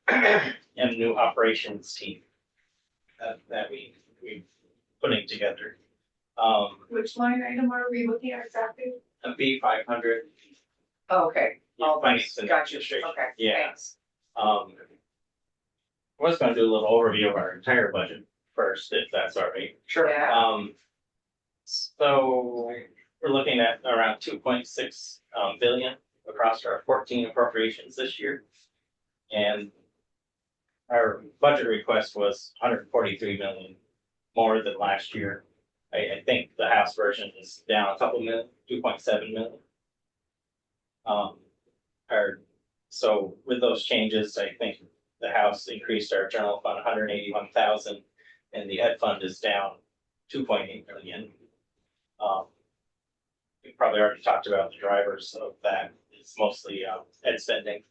and new operations team that we putting together. Which line item are we looking at exactly? A B 500. Oh, okay. All Finance and Got you. administration. Okay. Yeah. Thanks. I was gonna do a little overview of our entire budget first, if that's all right. Sure. Yeah. So we're looking at around 2.6 billion across our 14 appropriations this year. And our budget request was 143 million more than last year. I think the House version is down a couple million, 2.7 million. So with those changes, I think the House increased our general fund 181,000, and the ed fund is down 2.8 million. We probably already talked about the drivers of that. It's mostly ed spending,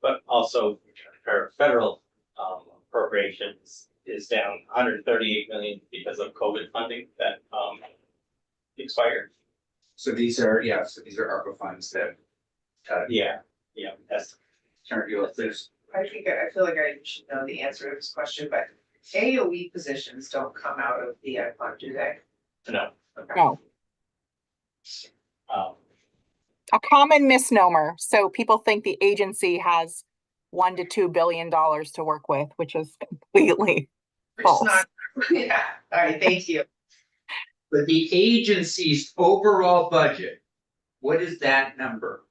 but also our federal appropriations is down 138 million because of COVID funding that expired. So these are ARPA funds that, Yeah, that's turn you up, there's, I feel like I should know the answer to this question, but AOE positions don't come out of the ed fund, do they? no. Okay. No, Um, a common misnomer. So people think the agency has $1 to $2 billion to work with, which is completely It's false. not, yeah, all right, thank you. but the agency's overall budget, what is that number?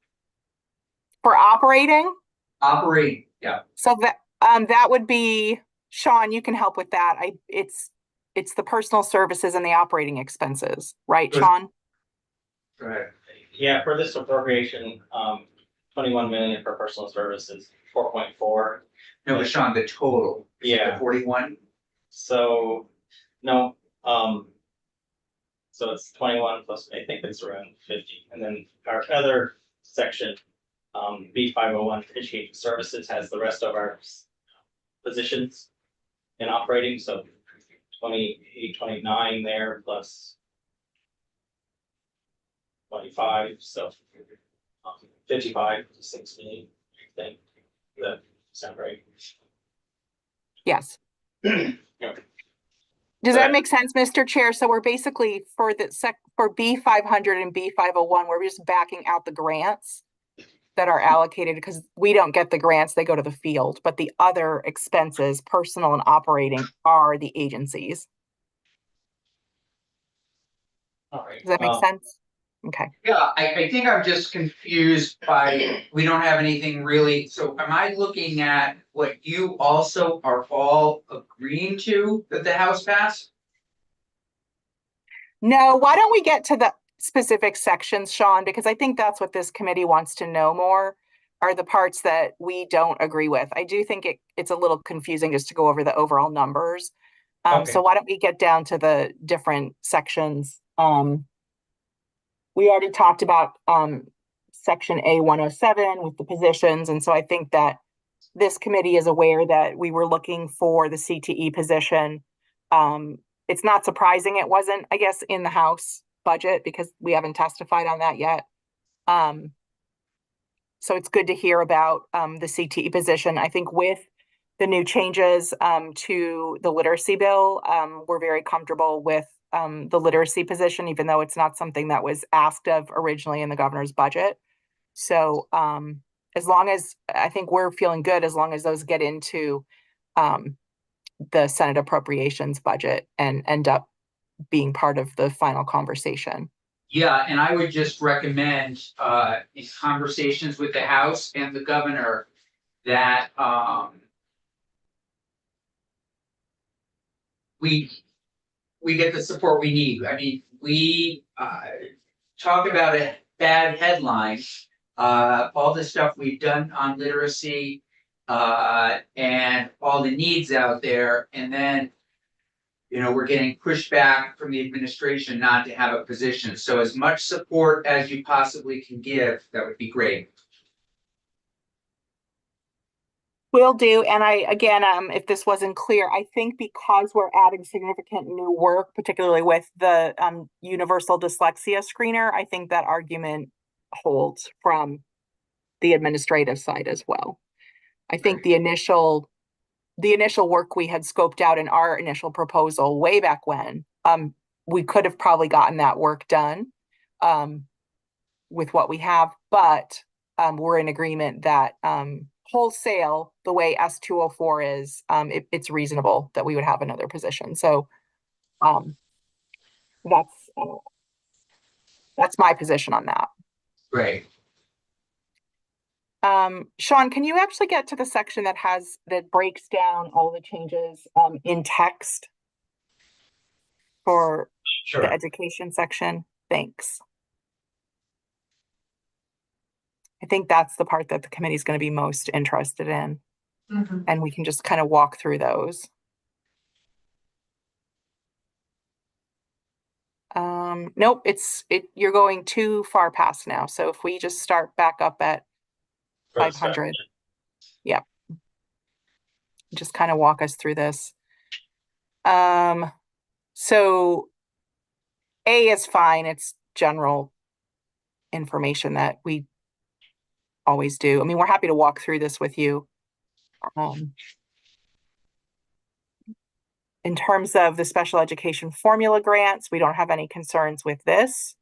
For operating, Operating, yeah. so that would be, Sean, you can help with that. It's the personal services and the operating expenses, right, Good. Sean? Right. Yeah, for this appropriation, 21 million for personal services, 4.4. No, but Sean, the total. Is it the Yeah. 41? So, no, so it's 21 plus, I think it's around 50. And then our other section, B501 education services has the rest of our positions in operating, so 28, 29 there plus 25, so 55 to 60, I think. That sound right? Yes. Okay. Does that Right. make sense, Mr. Chair? So we're basically for B500 and B501, we're just backing out the grants that are allocated because we don't get the grants, they go to the field, but the other expenses, personal and operating, are the agencies. All right. Does that make sense? Okay. Yeah, I think I'm just confused by, we don't have anything really, so am I looking at what you also are all agreeing to that the House passed? No, why don't we get to the specific sections, Sean? Because I think that's what this committee wants to know more, are the parts that we don't agree with. I do think it's a little confusing just to go over the overall numbers. Okay. So why don't we get down to the different sections? We already talked about section A107 with the positions. And so I think that this committee is aware that we were looking for the CTE position. It's not surprising it wasn't, I guess, in the House budget because we haven't testified on that yet. So it's good to hear about the CTE position. I think with the new changes to the literacy bill, we're very comfortable with the literacy position, even though it's not something that was asked of originally in the governor's budget. So as long as, I think we're feeling good as long as those get into the Senate appropriations budget and end up being part of the final conversation. Yeah, and I would just recommend in conversations with the House and the governor that we get the support we need. I mean, we talk about a bad headline, all the stuff we've done on literacy and all the needs out there, and then we're getting pushback from the administration not to have a position. So as much support as you possibly can give, that would be great. Will do. And again, if this wasn't clear, I think because we're adding significant new work, particularly with the universal dyslexia screener, I think that argument holds from the administrative side as well. I think the initial work we had scoped out in our initial proposal way back when, we could have probably gotten that work done with what we have, but we're in agreement that wholesale, the way S204 is, it's reasonable that we would have another position. So that's my position on that. Great. Sean, can you actually get to the section that breaks down all the changes in text? for Sure. the education section? Thanks. I think that's the part that the committee is going to be most interested in, and we can just kind of walk through those. Nope, you're going too far past now. So if we just start back up at 500, yeah, just kind of walk us through this. So A is fine. It's general information that we always do. I mean, we're happy to walk through this with you. In terms of the special education formula grants, we don't have any concerns with this.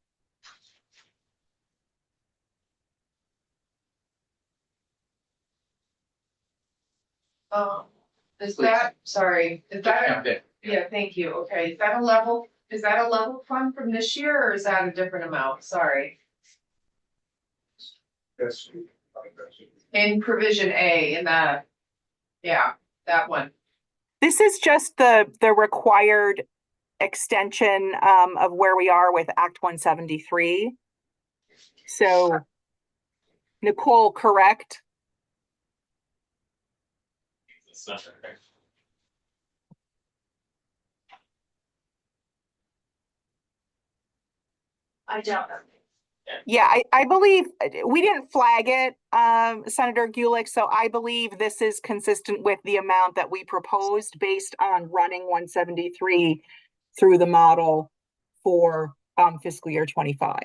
Is that, sorry, is that, Jump in. yeah, thank you, okay, is that a level fund from this year, or is that a different amount, sorry? Yes. In provision A, in that, yeah, that one. This is just the required extension of where we are with Act 173. So, Nicole, correct? It's not correct. I don't know. Yeah, I believe we didn't flag it, Senator Gulick, so I believe this is consistent with the amount that we proposed based on running 173 through the model for fiscal year 25.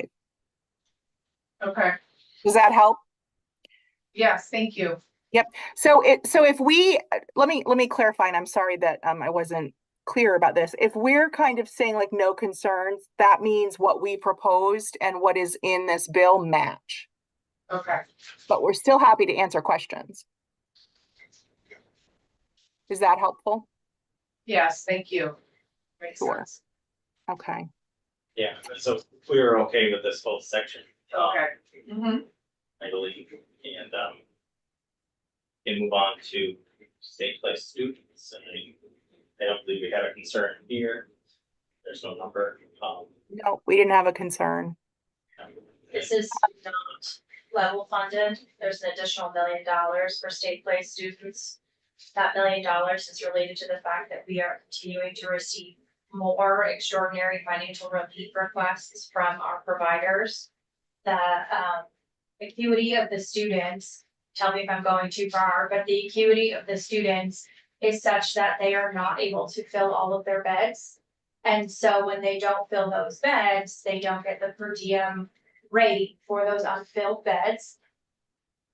Okay, Does that help? yes, thank you. Yep. So if we, let me clarify, and I'm sorry that I wasn't clear about this. If we're kind of saying like no concerns, that means what we proposed and what is in this bill match. Okay, But we're still happy to answer questions. Is that helpful? yes, thank you. Makes Sure. sense. Okay. Yeah, so we were okay with this whole section. Okay. I believe, and can move on to state place students, and I don't believe we had a concern here. There's no number. No, we didn't have a concern. This is not level funded. There's an additional $1 million for state place students. That $1 million is related to the fact that we are continuing to receive more extraordinary financial relief requests from our providers. The acuity of the students, tell me if I'm going too far, but the acuity of the students is such that they are not able to fill all of their beds. And so when they don't fill those beds, they don't get the per diem rate for those unfilled beds.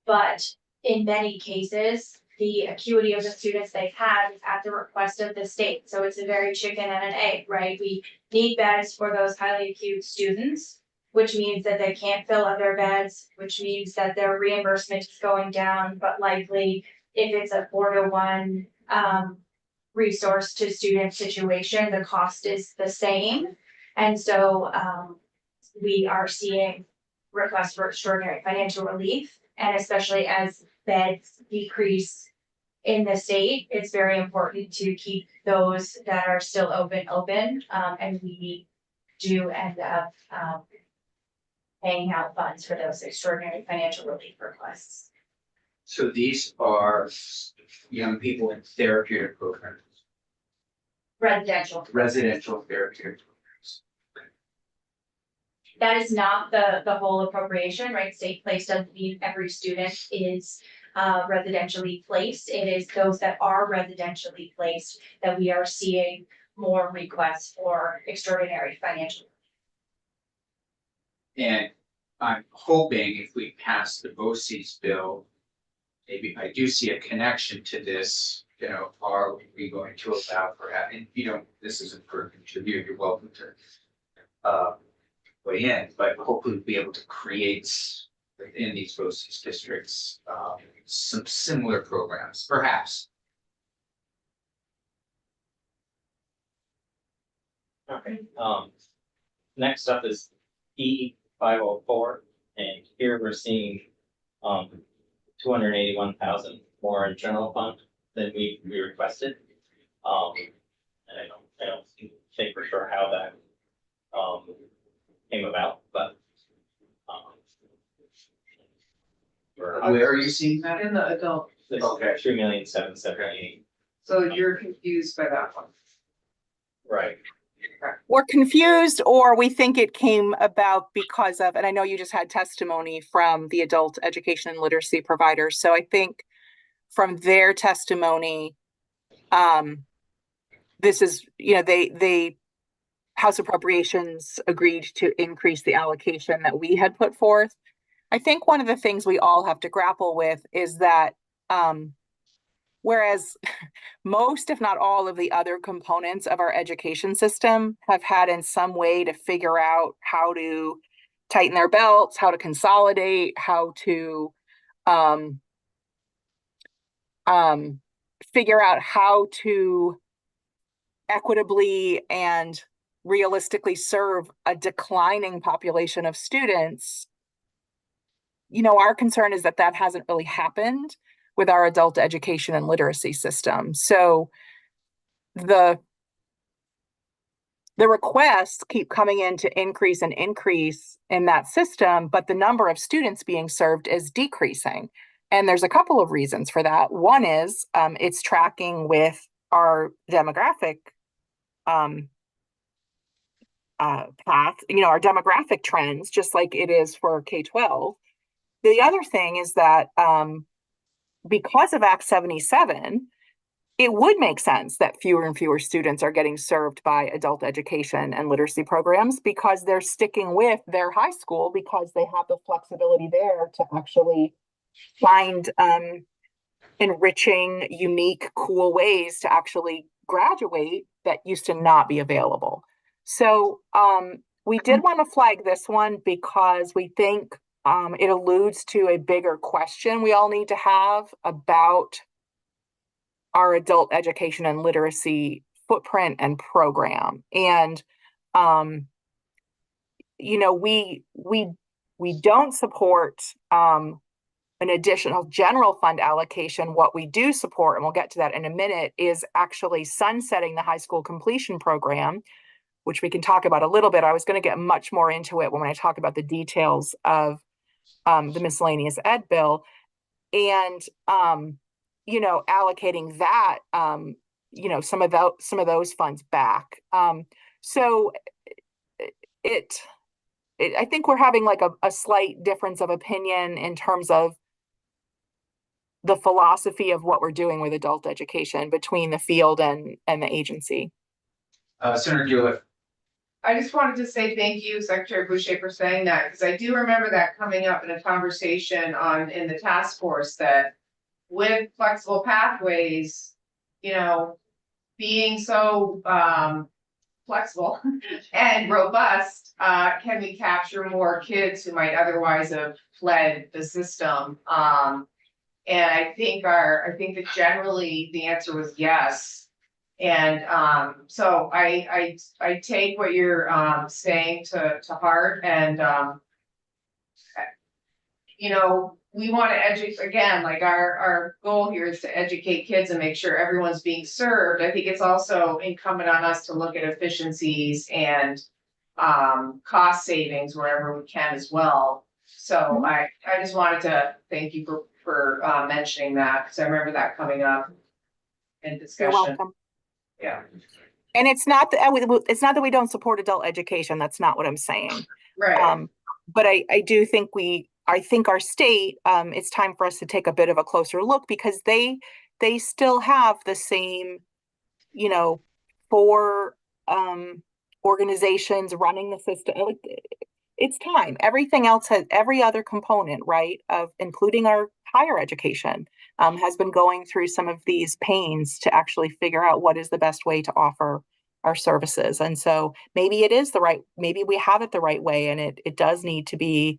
But in many cases, the acuity of the students they've had is at the request of the state. So it's a very chicken and an egg, right? We need beds for those highly acute students, which means that they can't fill other beds, which means that their reimbursement is going down, but likely if it's a 4-to-1 resource to student situation, the cost is the same. And so we are seeing requests for extraordinary financial relief, and especially as beds decrease in the state, it's very important to keep those that are still open, and we do end up paying out funds for those extraordinary financial relief requests. So these are young people in therapeutic programs, Residential. residential therapeutic programs. That is not the whole appropriation, right? State place doesn't mean every student is residentially placed. It is those that are residentially placed that we are seeing more requests for extraordinary financial. And I'm hoping if we pass the BOCES bill, maybe I do see a connection to this, you know, are we going to allow for, and you know, this isn't for you, you're welcome to weigh in, but hopefully we'll be able to create within these BOCES districts, some similar programs, perhaps. Okay, next up is E504, and here we're seeing 281,000 more in general fund than we requested. And I don't think say for sure how that, came about, but, Where are you seeing that? In the adult, this Okay. 3,778,000, so you're confused by that one. right? We're confused, or we think it came about because of, and I know you just had testimony from the adult education and literacy providers. So I think from their testimony, this is, they House Appropriations agreed to increase the allocation that we had put forth. I think one of the things we all have to grapple with is that, whereas most, if not all, of the other components of our education system have had in some way to figure out how to tighten their belts, how to consolidate, how to figure out how to equitably and realistically serve a declining population of students. Our concern is that that hasn't really happened with our adult education and literacy system. So the requests keep coming in to increase and increase in that system, but the number of students being served is decreasing. And there's a couple of reasons for that. One is it's tracking with our demographic path, our demographic trends, just like it is for K-12. The other thing is that because of Act 77, it would make sense that fewer and fewer students are getting served by adult education and literacy programs because they're sticking with their high school because they have the flexibility there to actually find enriching, unique, cool ways to actually graduate that used to not be available. So we did want to flag this one because we think it alludes to a bigger question we all need to have about our adult education and literacy footprint and program. And, we don't support an additional general fund allocation. What we do support, and we'll get to that in a minute, is actually sunsetting the high school completion program, which we can talk about a little bit. I was going to get much more into it when I talk about the details of the miscellaneous ed bill, and allocating that some of those funds back. So I think we're having like a slight difference of opinion in terms of the philosophy of what we're doing with adult education between the field and the agency. Senator Gulick. I just wanted to say thank you, Secretary Boucher, for saying that, because I do remember that coming up in a conversation in the task force, that with flexible pathways, being so flexible and robust, can we capture more kids who might otherwise have fled the system? And I think that generally the answer was yes. And so I take what you're saying to heart, and we want to educate, again, like our goal here is to educate kids and make sure everyone's being served. I think it's also incumbent on us to look at efficiencies and cost savings wherever we can as well. So I just wanted to thank you for mentioning that, because I remember that coming up in discussion. You're welcome. Yeah. And it's not that we don't support adult education. That's not what I'm saying. Right. But I do think I think our state, it's time for us to take a bit of a closer look, because they still have the same, 4 organizations running the system. It's time. Everything else has, every other component, right, of including our higher education, has been going through some of these pains to actually figure out what is the best way to offer our services. And so maybe maybe we have it the right way, and it does need to be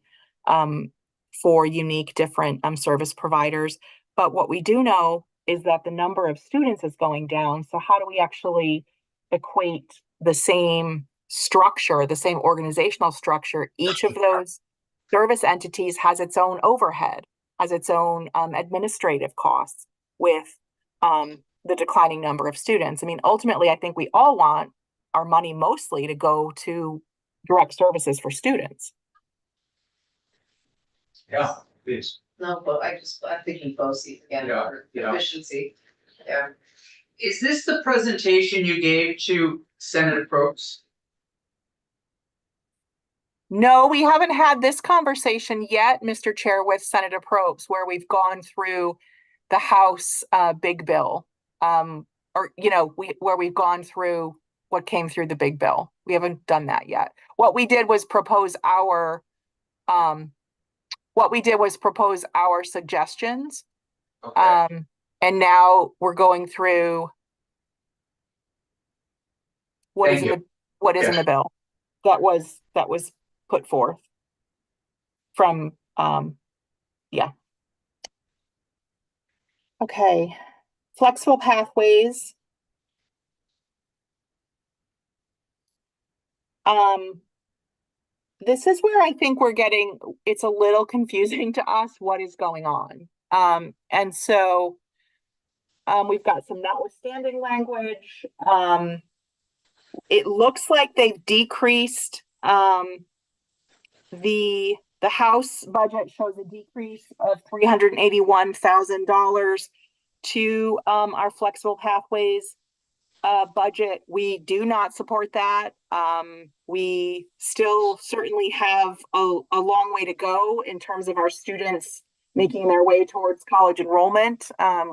for unique, different service providers. But what we do know is that the number of students is going down. So how do we actually equate the same structure, the same organizational structure? Each of those service entities has its own overhead, has its own administrative costs with the declining number of students. I mean, ultimately, I think we all want our money mostly to go to direct services for students. Yeah, please. No, but I'm thinking BOCES again, Yeah, for yeah. efficiency. Yeah. Is this the presentation you gave to Senator Probst? No, we haven't had this conversation yet, Mr. Chair, with Senator Probst, where we've gone through the House big bill. Where we've gone through what came through the big bill. We haven't done that yet. What we did was propose our suggestions. Okay. And now we're going through what is Thank in the bill that was put forth from Okay, flexible pathways. This is where I think it's a little confusing to us what is going on. And so we've got some notwithstanding language. It looks like they've decreased the House budget shows a decrease of $381,000 to our flexible pathways budget. We do not support that. We still certainly have a long way to go in terms of our students making their way towards college enrollment.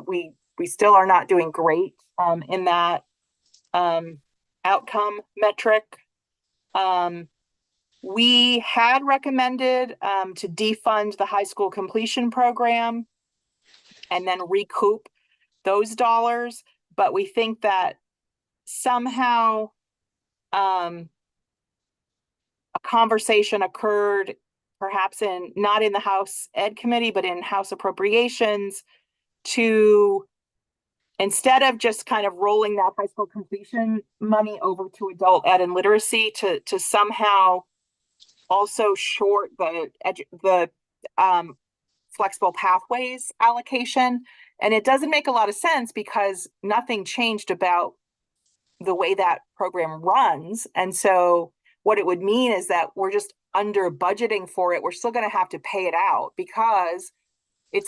We still are not doing great in that outcome metric. We had recommended to defund the high school completion program and then recoup those dollars, but we think that somehow a conversation occurred, perhaps not in the House Ed Committee, but in House Appropriations, to instead of just kind of rolling that high school completion money over to adult ed and literacy, to somehow also short the flexible pathways allocation. And it doesn't make a lot of sense because nothing changed about the way that program runs. And so what it would mean is that we're just under budgeting for it. We're still going to have to pay it out because it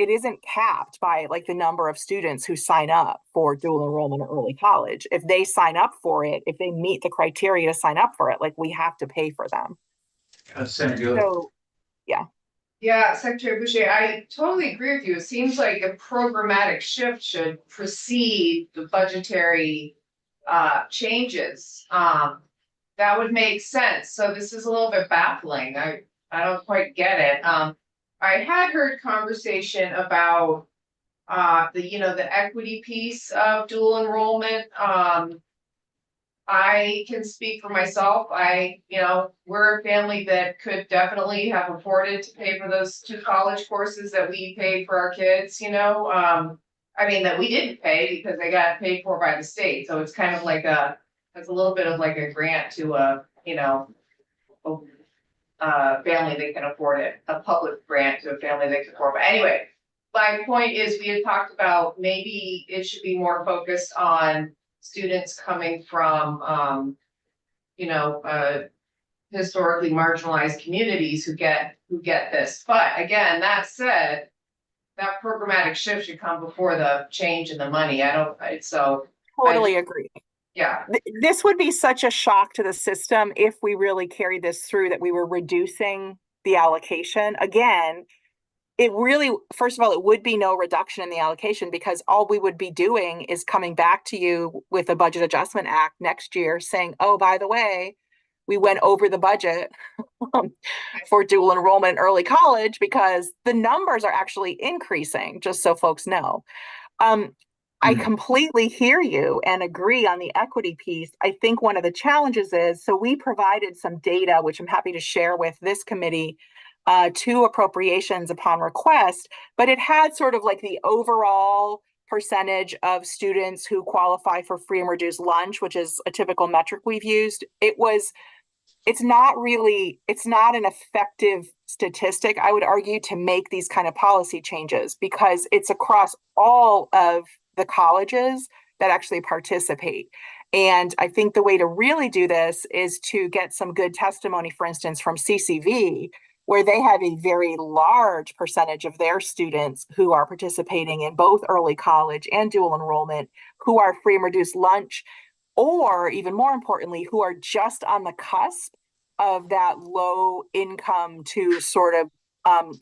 isn't capped by like the number of students who sign up for dual enrollment or early college. If they sign up for it, if they meet the criteria to sign up for it, like we have to pay for them. Senator. So, yeah. Yeah, Secretary Boucher, I totally agree with you. It seems like a programmatic shift should precede the budgetary changes. That would make sense. So this is a little bit baffling. I don't quite get it. I had heard conversation about the equity piece of dual enrollment. I can speak for myself. We're a family that could definitely have afforded to pay for those 2 college courses that we paid for our kids, that we didn't pay because they got paid for by the state. So it's kind of like it's a little bit of like a grant to a family that can afford it, a public grant to a family that can afford it. But anyway, my point is we had talked about maybe it should be more focused on students coming from, historically marginalized communities who get this. But again, that said, that programmatic shift should come before the change in the money. Totally agree. Yeah. This would be such a shock to the system if we really carried this through, that we were reducing the allocation. Again, first of all, it would be no reduction in the allocation because all we would be doing is coming back to you with a Budget Adjustment Act next year saying, oh, by the way, we went over the budget for dual enrollment in early college because the numbers are actually increasing, just so folks know. I completely hear you and agree on the equity piece. I think one of the challenges is, so we provided some data, which I'm happy to share with this committee, to appropriations upon request, but it had sort of like the overall percentage of students who qualify for free and reduced lunch, which is a typical metric we've used. It's not an effective statistic, I would argue, to make these kind of policy changes because it's across all of the colleges that actually participate. And I think the way to really do this is to get some good testimony, for instance, from CCV, where they have a very large percentage of their students who are participating in both early college and dual enrollment, who are free and reduced lunch, or even more importantly, who are just on the cusp of that low income to sort of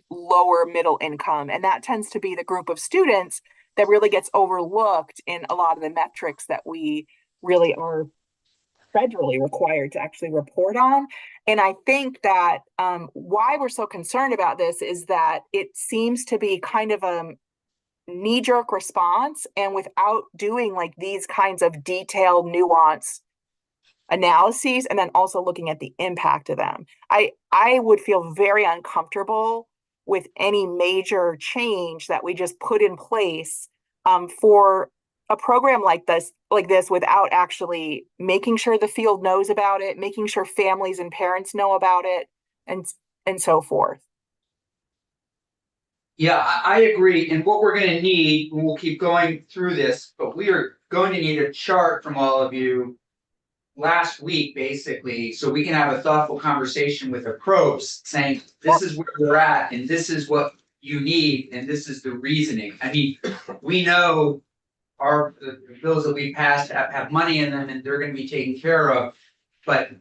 lower middle income. And that tends to be the group of students that really gets overlooked in a lot of the metrics that we really are federally required to actually report on. And I think that why we're so concerned about this is that it seems to be kind of a knee-jerk response, and without doing like these kinds of detailed, nuanced analyses, and then also looking at the impact of them. I would feel very uncomfortable with any major change that we just put in place for a program like this without actually making sure the field knows about it, making sure families and parents know about it, and so forth. Yeah, I agree. And what we're going to need, and we'll keep going through this, but we are going to need a chart from all of you last week, basically, so we can have a thoughtful conversation with the pros saying, this is where we're at, and this is what you need, and this is the reasoning. I mean, we know the bills that we passed have money in them and they're going to be taken care of, but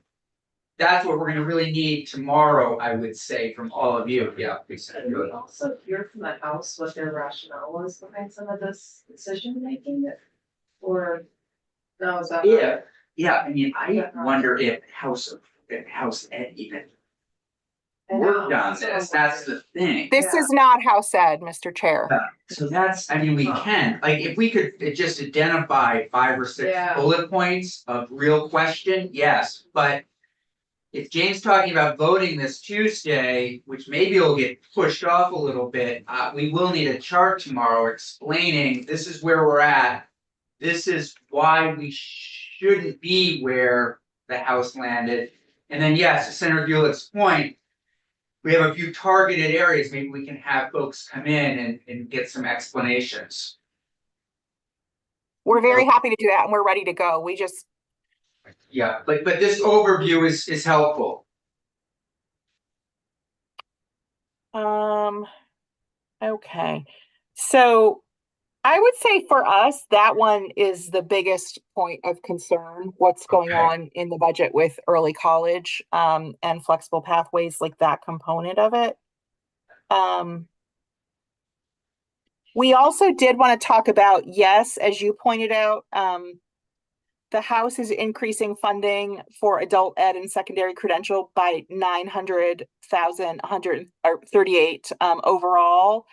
that's what we're going to really need tomorrow, I would say, from all of you. Yeah, please. Can we also hear from the House what their rationale was behind some of this decision making? Or no, is that? Yeah, I mean, I wonder if House Ed even worked on this. That's the thing. This is not House Ed, Mr. Chair. So that's, I mean, we can, like, if we could just identify 5 or 6 bullet points of real question, yes, but if Jane's talking about voting this Tuesday, which maybe will get pushed off a little bit, we will need a chart tomorrow explaining this is where we're at. This is why we shouldn't be where the House landed. And then, yes, to Senator Gulick's point, we have a few targeted areas. Maybe we can have folks come in and get some explanations. We're very happy to do that, and we're ready to go. We just. Yeah, but this overview is helpful. Okay. So I would say for us, that one is the biggest point of concern, what's going on in the budget with early college and flexible pathways, like that component of it. We also did want to talk about, yes, as you pointed out, the House is increasing funding for adult ed and secondary credential by 900,138 overall.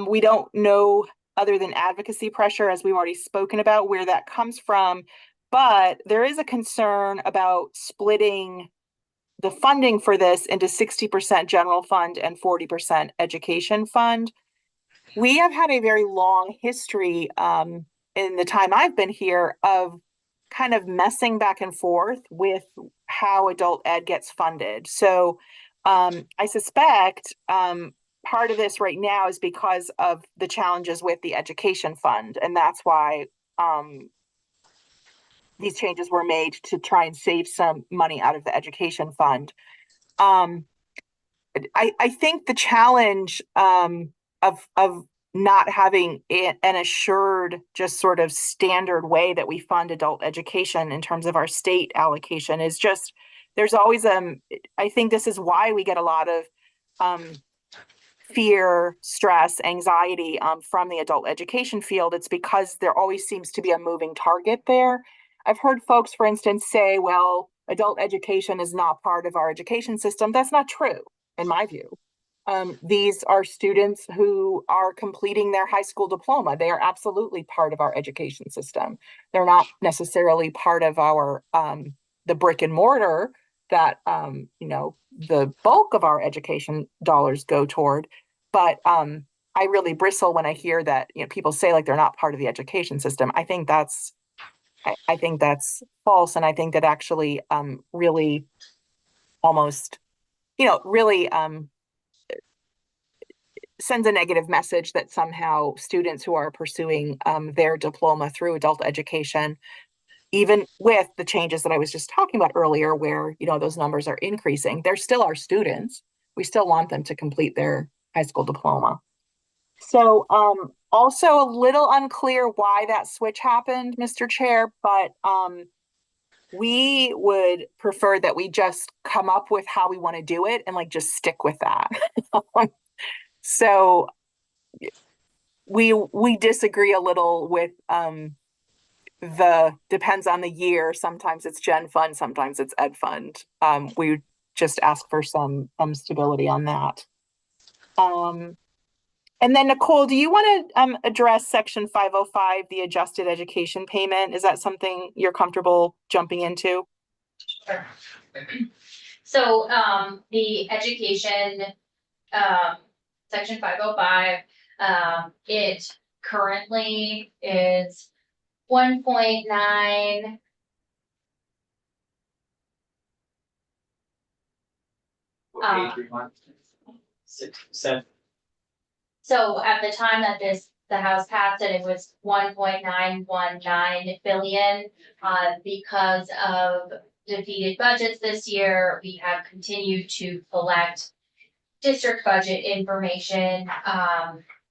We don't know, other than advocacy pressure, as we've already spoken about, where that comes from, but there is a concern about splitting the funding for this into 60% general fund and 40% education fund. We have had a very long history in the time I've been here of kind of messing back and forth with how adult ed gets funded. So I suspect part of this right now is because of the challenges with the education fund. And that's why these changes were made to try and save some money out of the education fund. I think the challenge of not having an assured, just sort of standard way that we fund adult education in terms of our state allocation is just, there's always, I think this is why we get a lot of fear, stress, anxiety from the adult education field. It's because there always seems to be a moving target there. I've heard folks, for instance, say, well, adult education is not part of our education system. That's not true, in my view. These are students who are completing their high school diploma. They are absolutely part of our education system. They're not necessarily part of our the brick and mortar that the bulk of our education dollars go toward. But I really bristle when I hear that people say like they're not part of the education system. I think that's false, and I think that actually really almost really sends a negative message that somehow students who are pursuing their diploma through adult education, even with the changes that I was just talking about earlier, where, you know, those numbers are increasing, they're still our students. We still want them to complete their high school diploma. So, also a little unclear why that switch happened, Mr. Chair, but, we would prefer that we just come up with how we want to do it and like just stick with that. So we disagree a little with the depends on the year. Sometimes it's Gen Fund, sometimes it's Ed Fund. We just ask for some stability on that. And then Nicole, do you want to address section 505, the adjusted education payment? Is that something you're comfortable jumping into? Sure. So, the education, section 505, it currently is 1.9. What page we want? 6%. So at the time that the House passed it, it was 1.919 billion. Because of defeated budgets this year, we have continued to collect district budget information.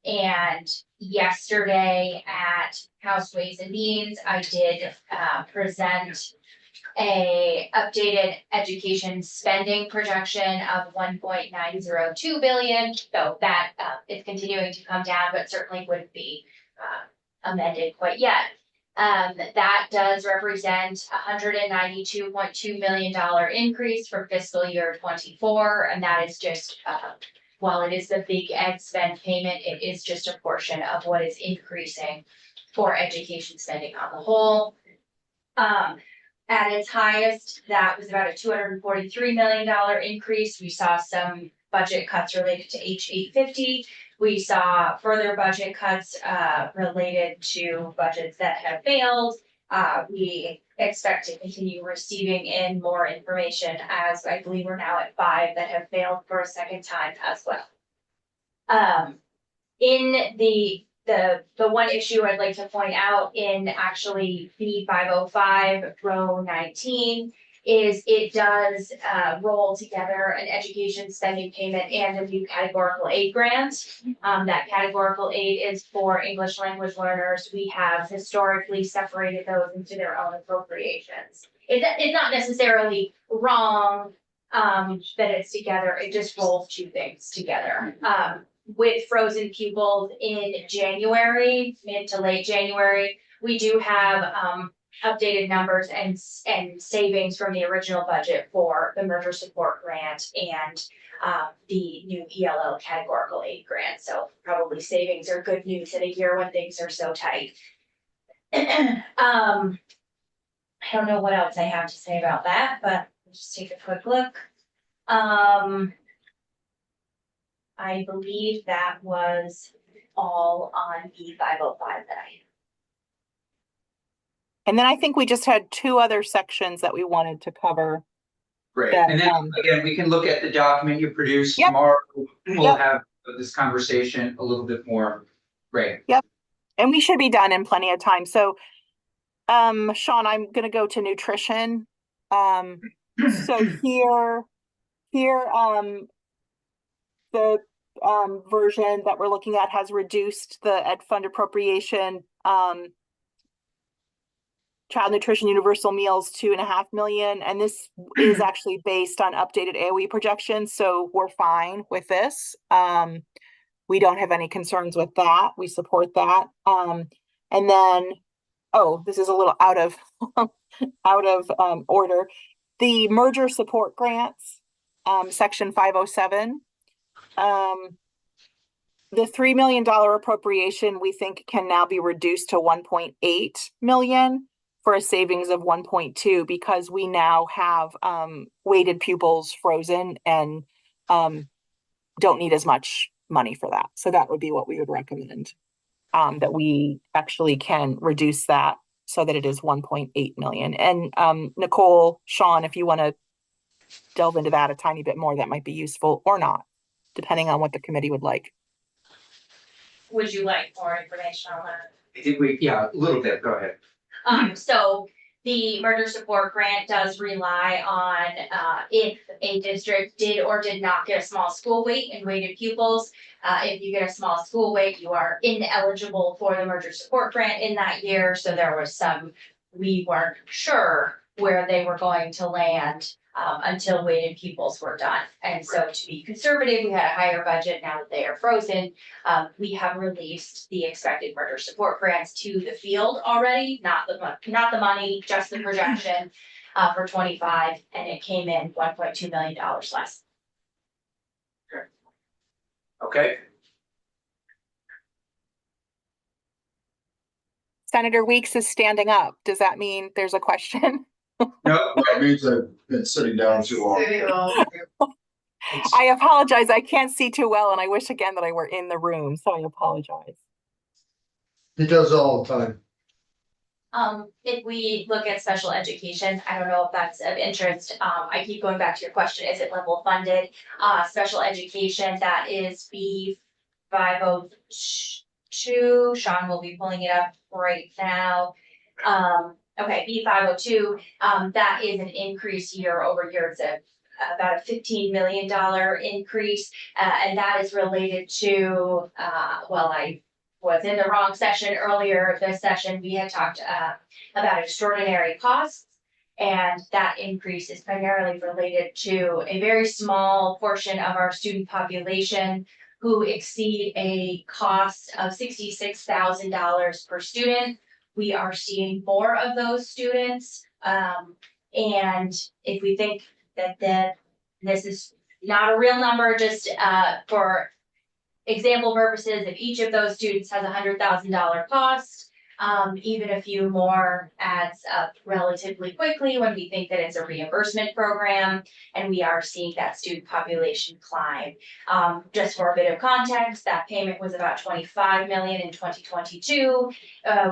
And yesterday at House Ways and Means, I did present a updated education spending projection of 1.902 billion. So that is continuing to come down, but certainly wouldn't be amended quite yet. That does represent $192.2 million increase for fiscal year 24, and that is just while it is the big ed spend payment, it is just a portion of what is increasing for education spending on the whole. At its highest, that was about a $243 million increase. We saw some budget cuts related to H850. We saw further budget cuts related to budgets that have failed. We expect to continue receiving in more information, as I believe we're now at 5 that have failed for a second time as well. In the one issue I'd like to point out in actually B505 row 19 is it does roll together an education spending payment and a new categorical aid grant. That categorical aid is for English language learners. We have historically separated those into their own appropriations. It's not necessarily wrong that it's together. It just rolls two things together. With frozen pupils in January, mid to late January, we do have updated numbers and savings from the original budget for the merger support grant and the new ELL categorical aid grant. So probably savings are good news in a year when things are so tight. I don't know what else I have to say about that, but let's just take a quick look. I believe that was all on B505 that I. And then I think we just had 2 other sections that we wanted to cover. Great, that, and then again, we can look at the document you produced Yep. tomorrow. We'll Yep. have this conversation a little bit more. Great. Yep. And we should be done in plenty of time. So, Sean, I'm gonna go to nutrition. So here, the version that we're looking at has reduced the ed fund appropriation. Child nutrition universal meals 2.5 million, and this is actually based on updated AOE projections, so we're fine with this. We don't have any concerns with that. We support that. And then, oh, this is a little out of order. The merger support grants, section 507. The $3 million appropriation we think can now be reduced to 1.8 million for a savings of 1.2 because we now have weighted pupils frozen and don't need as much money for that. So that would be what we would recommend, that we actually can reduce that so that it is 1.8 million. And Nicole, Sean, if you want to delve into that a tiny bit more, that might be useful or not, depending on what the committee would like. Would you like more information on that? I think a little bit, go ahead. So the merger support grant does rely on, if a district did or did not get a small school weight and weighted pupils. If you get a small school weight, you are ineligible for the merger support grant in that year, so there was some, we weren't sure where they were going to land, until weighted pupils were done. And so to be conservative, we had a higher budget. Now that they are frozen, we have released the expected merger support grants to the field already, not the money, just the projection for 25, and it came in $1.2 million less. Okay, Senator Weeks is standing up. Does that mean there's a question? no, That means I've been sitting down too long. City Hall. I apologize. I can't see too well, and I wish again that I were in the room, so I apologize. He does it all the time. If we look at special education, I don't know if that's of interest. I keep going back to your question, is it level funded? Special education, that is B502. Sean will be pulling it up right now. Okay, B502, that is an increase year over year. It's about a $15 million increase, and that is related to, I was in the wrong session earlier. This session, we had talked about extraordinary costs, and that increase is primarily related to a very small portion of our student population who exceed a cost of $66,000 per student. We are seeing more of those students, and if we think that this is not a real number, just for example purposes, if each of those students has $100,000 cost, even a few more adds up relatively quickly when we think that it's a reimbursement program, and we are seeing that student population climb. Just for a bit of context, that payment was about $25 million in 2022.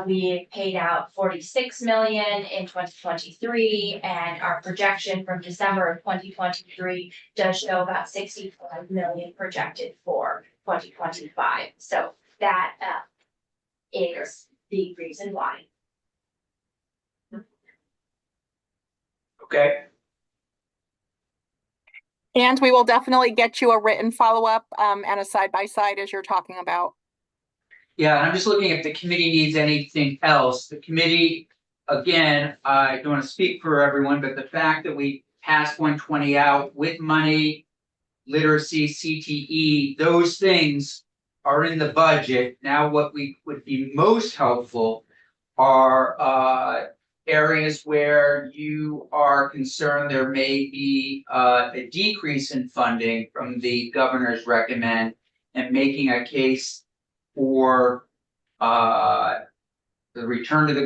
We paid out $46 million in 2023, and our projection from December of 2023 does show about $65 million projected for 2025. So that is the reason why. okay. And we will definitely get you a written follow-up and a side-by-side as you're talking about. Yeah, and I'm just looking if the committee needs anything else. The committee, again, I don't want to speak for everyone, but the fact that we passed 120 out with money, literacy, CTE, those things are in the budget. Now, what we would be most helpful are areas where you are concerned there may be a decrease in funding from the governor's recommend, and making a case for the return to the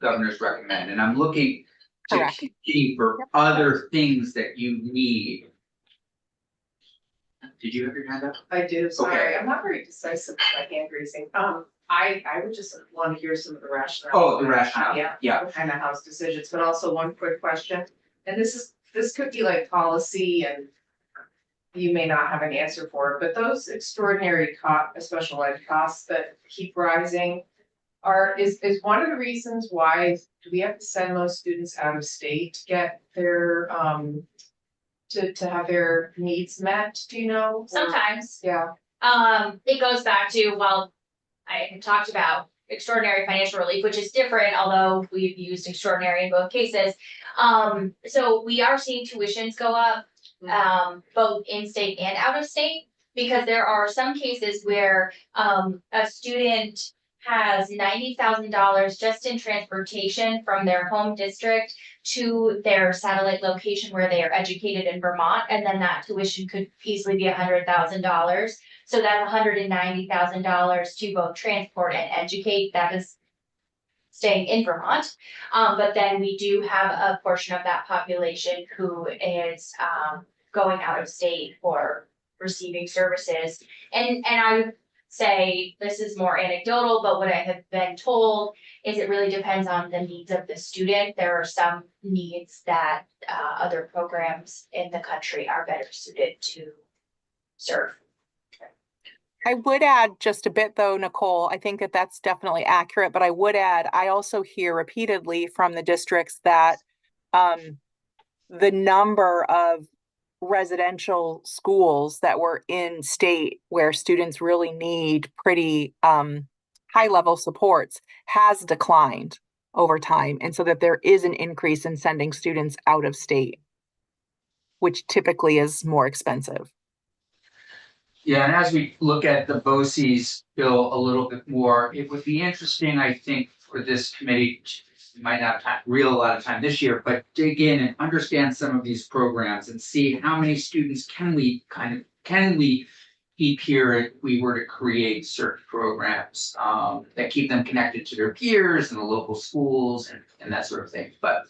governor's recommend. And I'm looking to Correct. committee for other things that you need. Did you have your hand up? I do, sorry, Okay. I'm not very decisive with my hand raising. I would just want to hear some of the rationale. Oh, the rationale. Yeah. Yeah. Behind the house decisions, but also one quick question, and this could be like policy and you may not have an answer for it, but those extraordinary special ed costs that keep rising is one of the reasons why do we have to send most students out of state to get their to have their needs met, do you know? Or- Sometimes. Yeah. It goes back to, well, I had talked about extraordinary financial relief, which is different, although we've used extraordinary in both cases. So we are seeing tuitions go up, both in-state and out of state, because there are some cases where a student has $90,000 just in transportation from their home district to their satellite location where they are educated in Vermont, and then that tuition could easily be $100,000. So that's $190,000 to both transport and educate. That is staying in Vermont. But then we do have a portion of that population who is going out of state for receiving services. And I would say this is more anecdotal, but what I have been told is it really depends on the needs of the student. There are some needs that other programs in the country are better suited to serve. I would add just a bit though, Nicole. I think that that's definitely accurate, but I would add, I also hear repeatedly from the districts that the number of residential schools that were in state where students really need pretty high level supports has declined over time. And so that there is an increase in sending students out of state, which typically is more expensive. Yeah, and as we look at the BOCES bill a little bit more, it would be interesting, I think, for this committee, we might not have a lot of time this year, but dig in and understand some of these programs and see how many students can we keep here if we were to create certain programs that keep them connected to their peers and the local schools and that sort of thing. But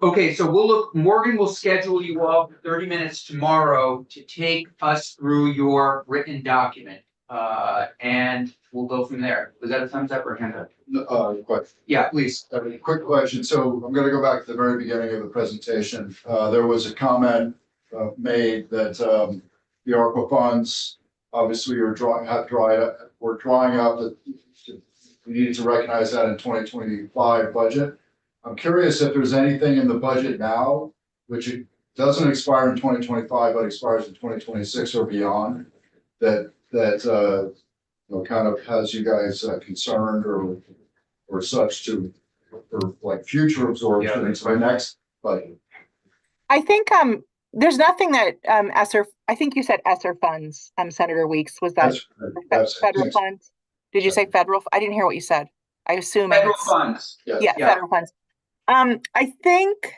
okay, so Morgan will schedule you all for 30 minutes tomorrow to take us through your written document. And we'll go from there. Was that a thumbs up or a hand up? Question. Yeah, please. Quick question. So I'm gonna go back to the very beginning of the presentation. There was a comment made that the ARPA funds obviously we're drying up, that we needed to recognize that in 2025 budget. I'm curious if there's anything in the budget now, which it doesn't expire in 2025, but expires in 2026 or beyond, that kind of has you guys concerned or such for like future absorption into my next budget. I think there's nothing that ESSER, I think you said ESSER funds, Senator Weeks, was that That's federal funds? Did you say federal? I didn't hear what you said. I assume Federal funds. Yeah, federal funds. I think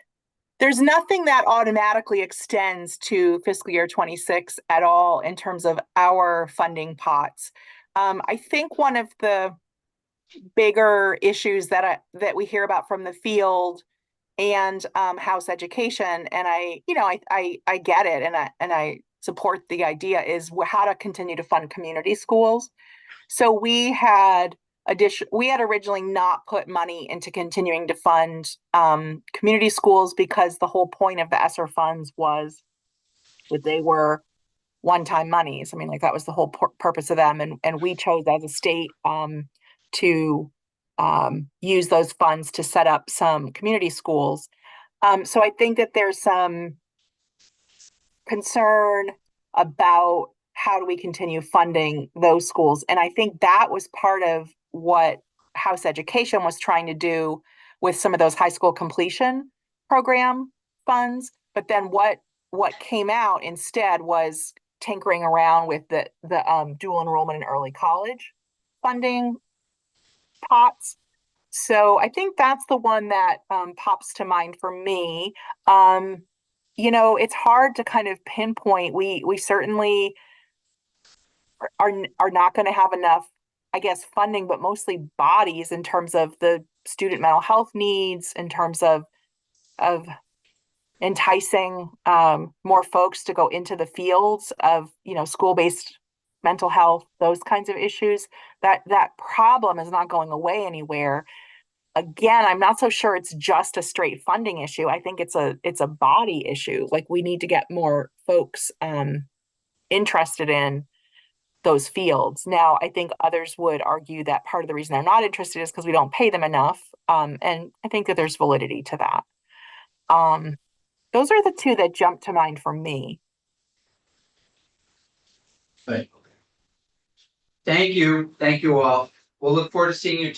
there's nothing that automatically extends to fiscal year 26 at all in terms of our funding pots. I think one of the bigger issues that we hear about from the field and House Education, and I get it, and I support the idea, is how to continue to fund community schools. So we had originally not put money into continuing to fund community schools because the whole point of the ESSER funds was that they were one-time monies. I mean, like that was the whole purpose of them. And we chose as a state to use those funds to set up some community schools. So I think that there's some concern about how do we continue funding those schools. And I think that was part of what House Education was trying to do with some of those high school completion program funds. But then what came out instead was tinkering around with the dual enrollment and early college funding pots. So I think that's the one that pops to mind for me. It's hard to kind of pinpoint. We certainly are not going to have enough, I guess, funding, but mostly bodies in terms of the student mental health needs, in terms of enticing more folks to go into the fields of, school-based mental health, those kinds of issues. That problem is not going away anywhere. Again, I'm not so sure it's just a straight funding issue. I think it's a body issue. Like we need to get more folks interested in those fields. Now, I think others would argue that part of the reason they're not interested is because we don't pay them enough. And I think that there's validity to that. Those are the two that jump to mind for me. Thank you. Thank you. Thank you all. We'll look forward to seeing you